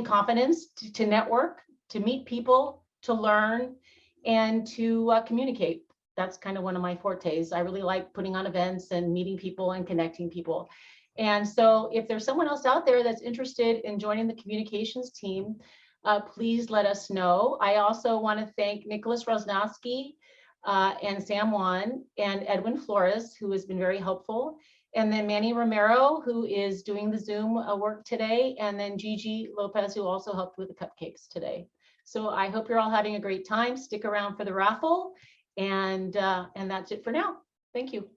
confidence, to network, to meet people, to learn, and to communicate. That's kind of one of my fortes. I really like putting on events and meeting people and connecting people. And so if there's someone else out there that's interested in joining the communications team, please let us know. I also want to thank Nicholas Rosnowski and Sam Wan and Edwin Flores, who has been very helpful. And then Manny Romero, who is doing the Zoom work today. And then Gigi Lopez, who also helped with the cupcakes today. So I hope you're all having a great time. Stick around for the raffle. And that's it for now. Thank you.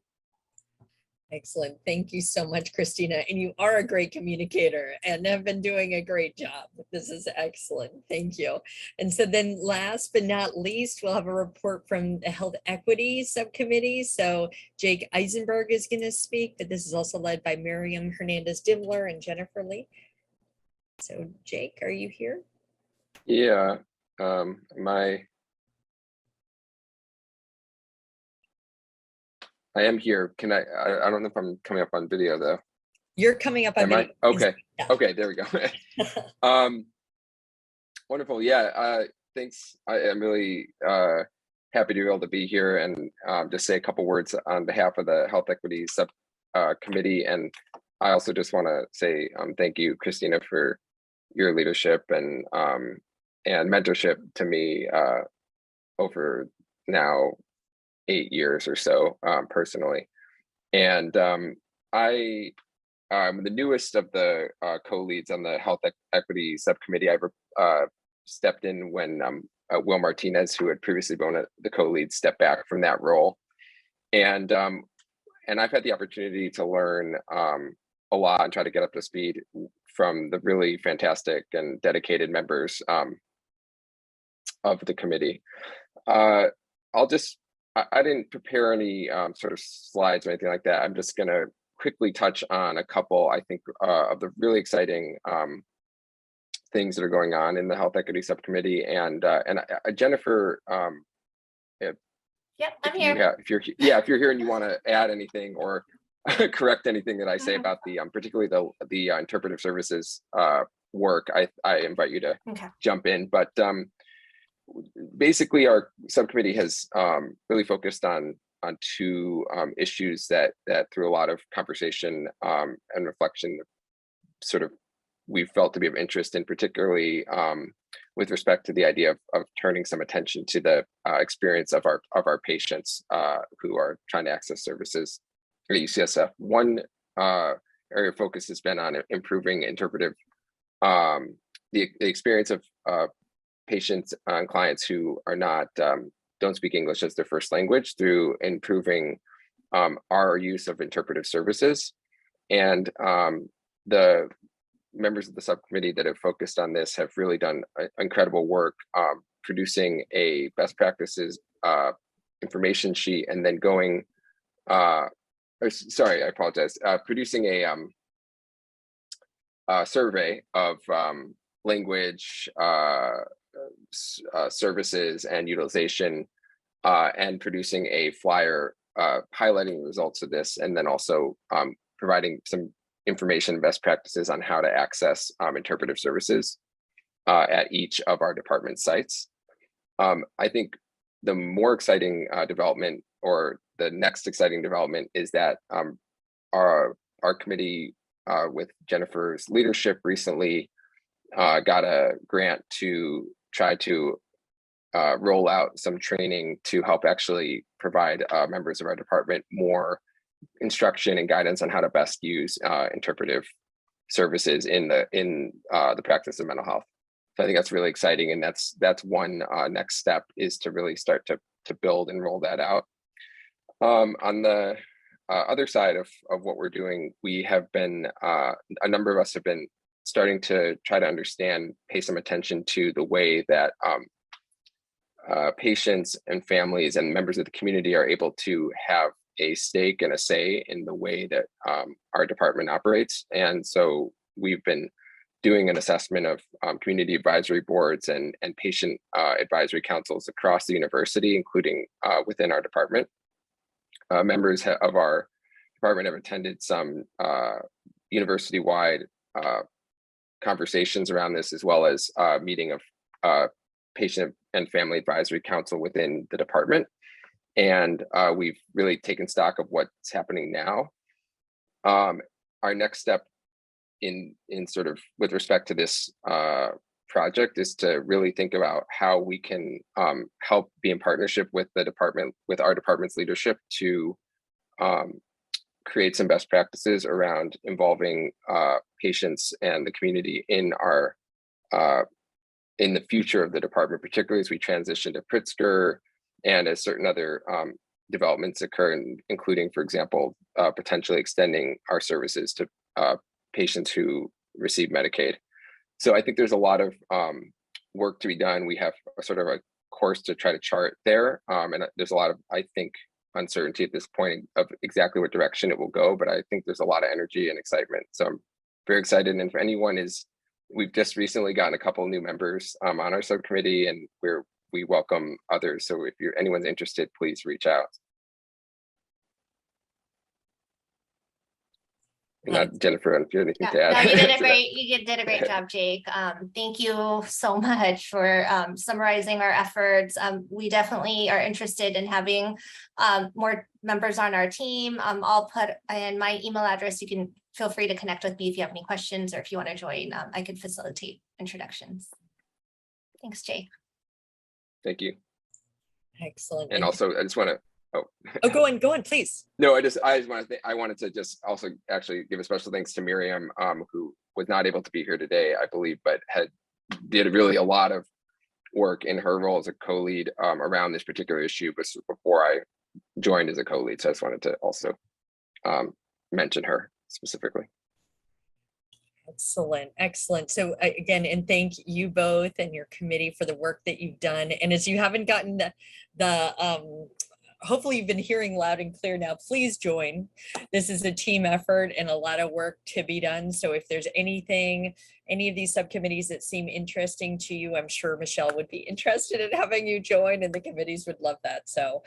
Excellent. Thank you so much, Christina. And you are a great communicator and have been doing a great job. This is excellent. Thank you. And so then last but not least, we'll have a report from the Health Equity Subcommittee. So Jake Eisenberg is going to speak, but this is also led by Miriam Hernandez-Dibbler and Jennifer Lee. So Jake, are you here? Yeah, I am here. Can I don't know if I'm coming up on video though. You're coming up on video. Okay. Yeah. Okay, there we go. Wonderful. Yeah, thanks. I am really happy to be able to be here and just say a couple words on behalf of the Health Equity Subcommittee. And I also just want to say thank you, Christina, for your leadership and mentorship to me over now 8 years or so personally. And I'm the newest of the co-leads on the Health Equity Subcommittee. I stepped in when Will Martinez, who had previously been the co-lead, stepped back from that role. And I've had the opportunity to learn a lot and try to get up to speed from the really fantastic and dedicated members of the committee. I didn't prepare any sort of slides or anything like that. I'm just going to quickly touch on a couple, I think, of the really exciting things that are going on in the Health Equity Subcommittee. And Jennifer, Yep, I'm here. if you're here and you want to add anything or correct anything that I say about the particularly the interpretive services work, I invite you to jump in. But basically, our subcommittee has really focused on two issues that through a lot of conversation and reflection, sort of we felt to be of interest, in particularly with respect to the idea of turning some attention to the experience of our patients who are trying to access services at UCSF. One area of focus has been on improving interpretive, the experience of patients and clients who are not don't speak English as their first language, through improving our use of interpretive services. And the members of the subcommittee that have focused on this have really done incredible work producing a best practices information sheet, and then going sorry, I apologize, producing a survey of language services and utilization, and producing a flyer highlighting the results of this, and then also providing some information, best practices on how to access interpretive services at each of our department sites. I think the more exciting development, or the next exciting development, is that our committee, with Jennifer's leadership, recently got a grant to try to roll out some training to help actually provide members of our department more instruction and guidance on how to best use interpretive services in the practice of mental health. So I think that's really exciting, and that's one next step, is to really start to build and roll that out. On the other side of what we're doing, we have been, a number of us have been starting to try to understand, pay some attention to the way that patients and families and members of the community are able to have a stake and a say in the way that our department operates. And so we've been doing an assessment of community advisory boards and patient advisory councils across the university, including within our department. Members of our department have attended some university-wide conversations around this, as well as a meeting of patient and family advisory council within the department. And we've really taken stock of what's happening now. Our next step in sort of with respect to this project is to really think about how we can help be in partnership with the department, with our department's leadership, to create some best practices around involving patients and the community in our in the future of the department, particularly as we transition to Pritzker and as certain other developments occur, including, for example, potentially extending our services to patients who receive Medicaid. So I think there's a lot of work to be done. We have a sort of a course to try to chart there, and there's a lot of, I think, uncertainty at this point of exactly what direction it will go, but I think there's a lot of energy and excitement. So I'm very excited, and if anyone is we've just recently gotten a couple new members on our subcommittee, and we welcome others. So if anyone's interested, please reach out. Not Jennifer, if you have anything to add. No, you did a great job, Jake. Thank you so much for summarizing our efforts. We definitely are interested in having more members on our team. I'll put in my email address. You can feel free to connect with me if you have any questions or if you want to join. I can facilitate introductions. Thanks, Jake. Thank you. Excellent. And also, I just want to. Oh, go on, please. No, I wanted to just also actually give a special thanks to Miriam, who was not able to be here today, I believe, but did really a lot of work in her role as a co-lead around this particular issue before I joined as a co-lead. So I just wanted to also mention her specifically. Excellent. So again, and thank you both and your committee for the work that you've done. And as you haven't gotten the hopefully you've been hearing loud and clear now, please join. This is a team effort and a lot of work to be done. So if there's any of these subcommittees that seem interesting to you, I'm sure Michelle would be interested in having you join, and the committees would love that. So,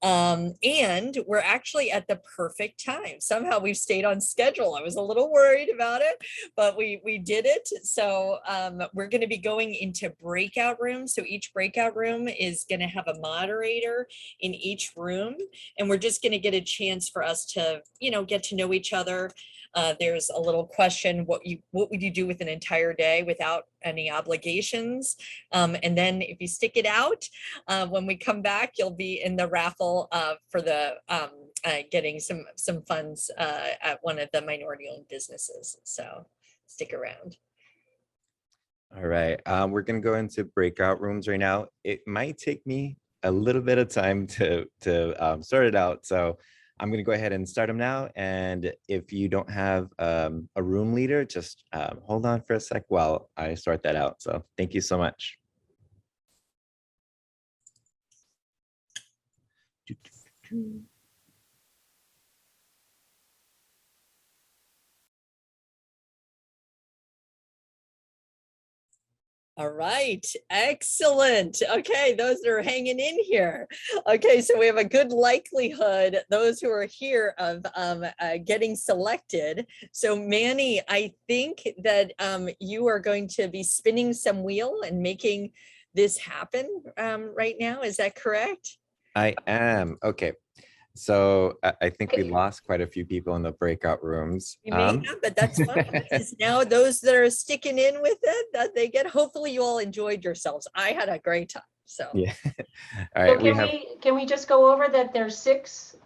and we're actually at the perfect time. Somehow we've stayed on schedule. I was a little worried about it, but we did it. So we're going to be going into breakout rooms. So each breakout room is going to have a moderator in each room, and we're just going to get a chance for us to, get to know each other. There's a little question, what would you do with an entire day without any obligations? And then if you stick it out, when we come back, you'll be in the raffle for the getting some funds at one of the minority-owned businesses. So stick around. All right, we're gonna go into breakout rooms right now. It might take me a little bit of time to sort it out. So I'm going to go ahead and start them now. And if you don't have a room leader, just hold on for a sec while I sort that out. So thank you so much. All right, excellent. Okay, those that are hanging in here. Okay, so we have a good likelihood, those who are here, of getting selected. So Manny, I think that you are going to be spinning some wheel and making this happen right now. Is that correct? I am. Okay. So I think we lost quite a few people in the breakout rooms. You may have, but that's fine. Because now those that are sticking in with it, that they get, hopefully you all enjoyed yourselves. I had a great time. So yeah. All right. So can we just go over that there's 6?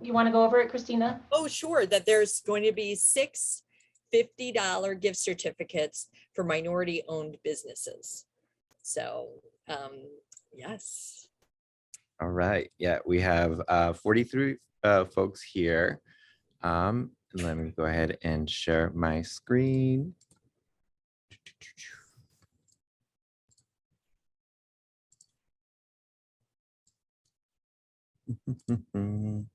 You want to go over it, Christina? Oh, sure. That there's going to be 6 $50 gift certificates for minority-owned businesses. So yes. All right. Yeah, we have 43 folks here. Let me go ahead and share my screen. There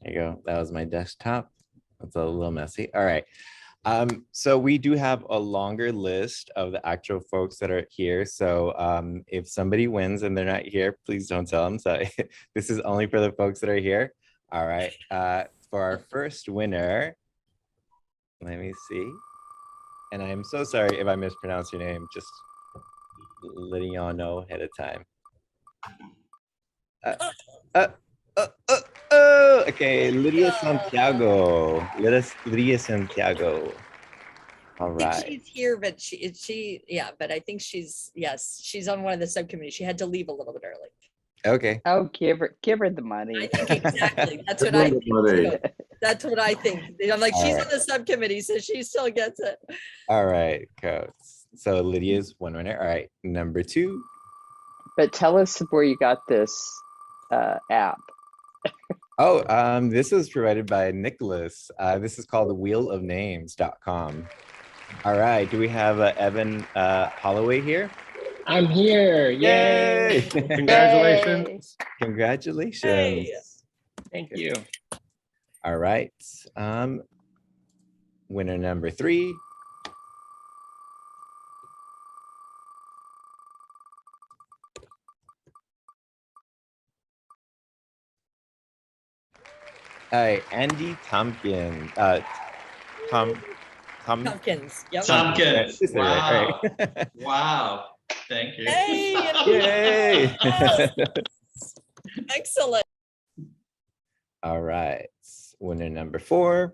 you go. That was my desktop. That's a little messy. All right. So we do have a longer list of the actual folks that are here. So if somebody wins and they're not here, please don't tell them. So this is only for the folks that are here. All right. For our first winner, let me see. And I'm so sorry if I mispronounce your name, just letting y'all know ahead of time. Okay, Lydia Santiago. Lydia Santiago. All right. I think she's here, but but I think she's on one of the subcommittees. She had to leave a little bit early. Okay. Oh, give her the money. I think exactly. That's what I think. So that's what I think. I'm like, she's on the subcommittee, so she still gets it. All right, cool. So Lydia's one winner. All right, number 2. But tell us where you got this app. Oh, this was provided by Nicholas. This is called wheelofnames.com. All right, do we have Evan Holloway here? I'm here. Yay. Congratulations. Congratulations. Hey. Thank you. All right. Winner number 3. All right, Andy Tompkins. Tompkins. Yep. Tompkins. Is that right? Wow. All right. Wow. Thank you. Hey. Yay. Yes. Excellent. All right. Winner number 4.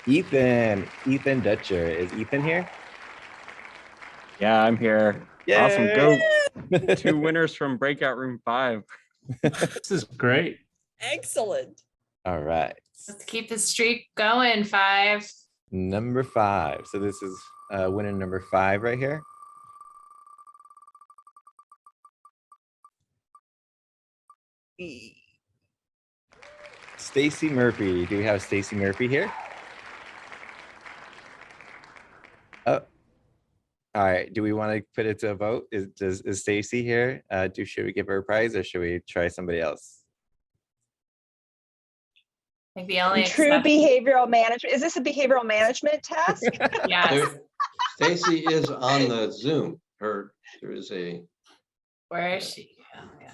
Ethan Dutcher. Is Ethan here? Yeah, I'm here. Yay. Awesome. Go 2 winners from Breakout Room 5. This is great. Excellent. All right. Let's keep the streak going. 5. Number 5. So this is winner number 5 right here. Stacy Murphy. Do we have Stacy Murphy here? Oh. All right. Do we want to put it to a vote? Is Stacy here? Should we give her a prize or should we try somebody else? I think the only True behavioral management. Is this a behavioral management task? Yes. Stacy is on the Zoom. There is a. Where is she? Oh, yeah.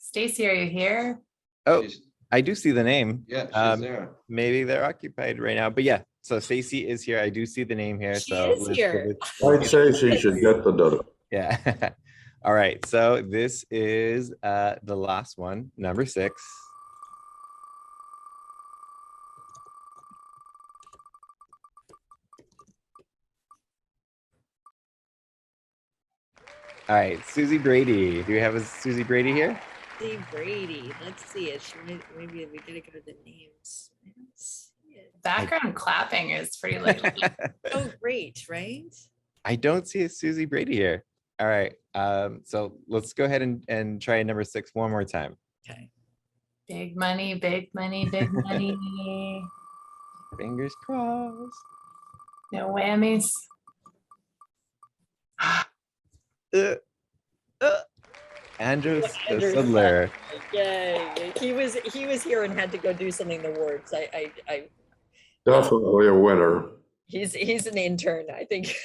Stacy, are you here? Oh, I do see the name. Yeah, she's there. Maybe they're occupied right now, but yeah. So Stacy is here. I do see the name here. She So is here. I'd say she should get the dodo. Yeah. All right. So this is the last one, number 6. All right, Susie Brady. Do we have a Susie Brady here? Susie Brady. Let's see it. Maybe we gotta go to the names. I don't see it. Background clapping is pretty legit. Oh, great, right? I don't see a Susie Brady here. All right. So let's go ahead and try number 6 one more time. Okay. Big money, big money, big money. Fingers crossed. No whammies. Andrew Andrew Sudler. Yay. He was here and had to go do something in the wards. I Definitely a winner. he's an intern, I think.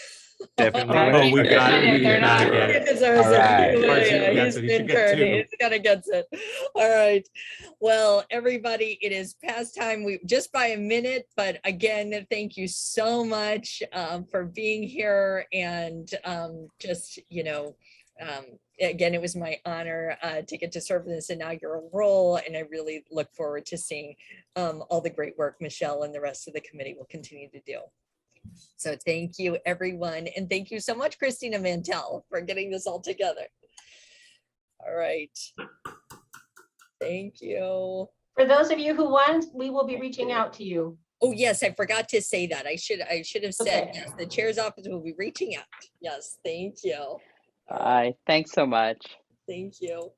Definitely. Oh, we got it. We got He it. deserves All right. it. Marcy Yeah, gets he's it. He an should get intern. 2. He's gonna get it. All right. Well, everybody, it is past time. We just by a minute, but again, thank you so much for being here and just again, it was my honor to get to serve in this inaugural role, and I really look forward to seeing all the great work Michelle and the rest of the committee will continue to do. So thank you, everyone. And thank you so much, Christina Mantell, for getting this all together. All right. Thank you. For those of you who won, we will be reaching out to you. Oh, yes, I forgot to say that. I should have said, Okay. yes, the chair's office will be reaching out. Yes, thank you. Bye. Thanks so much. Thank you.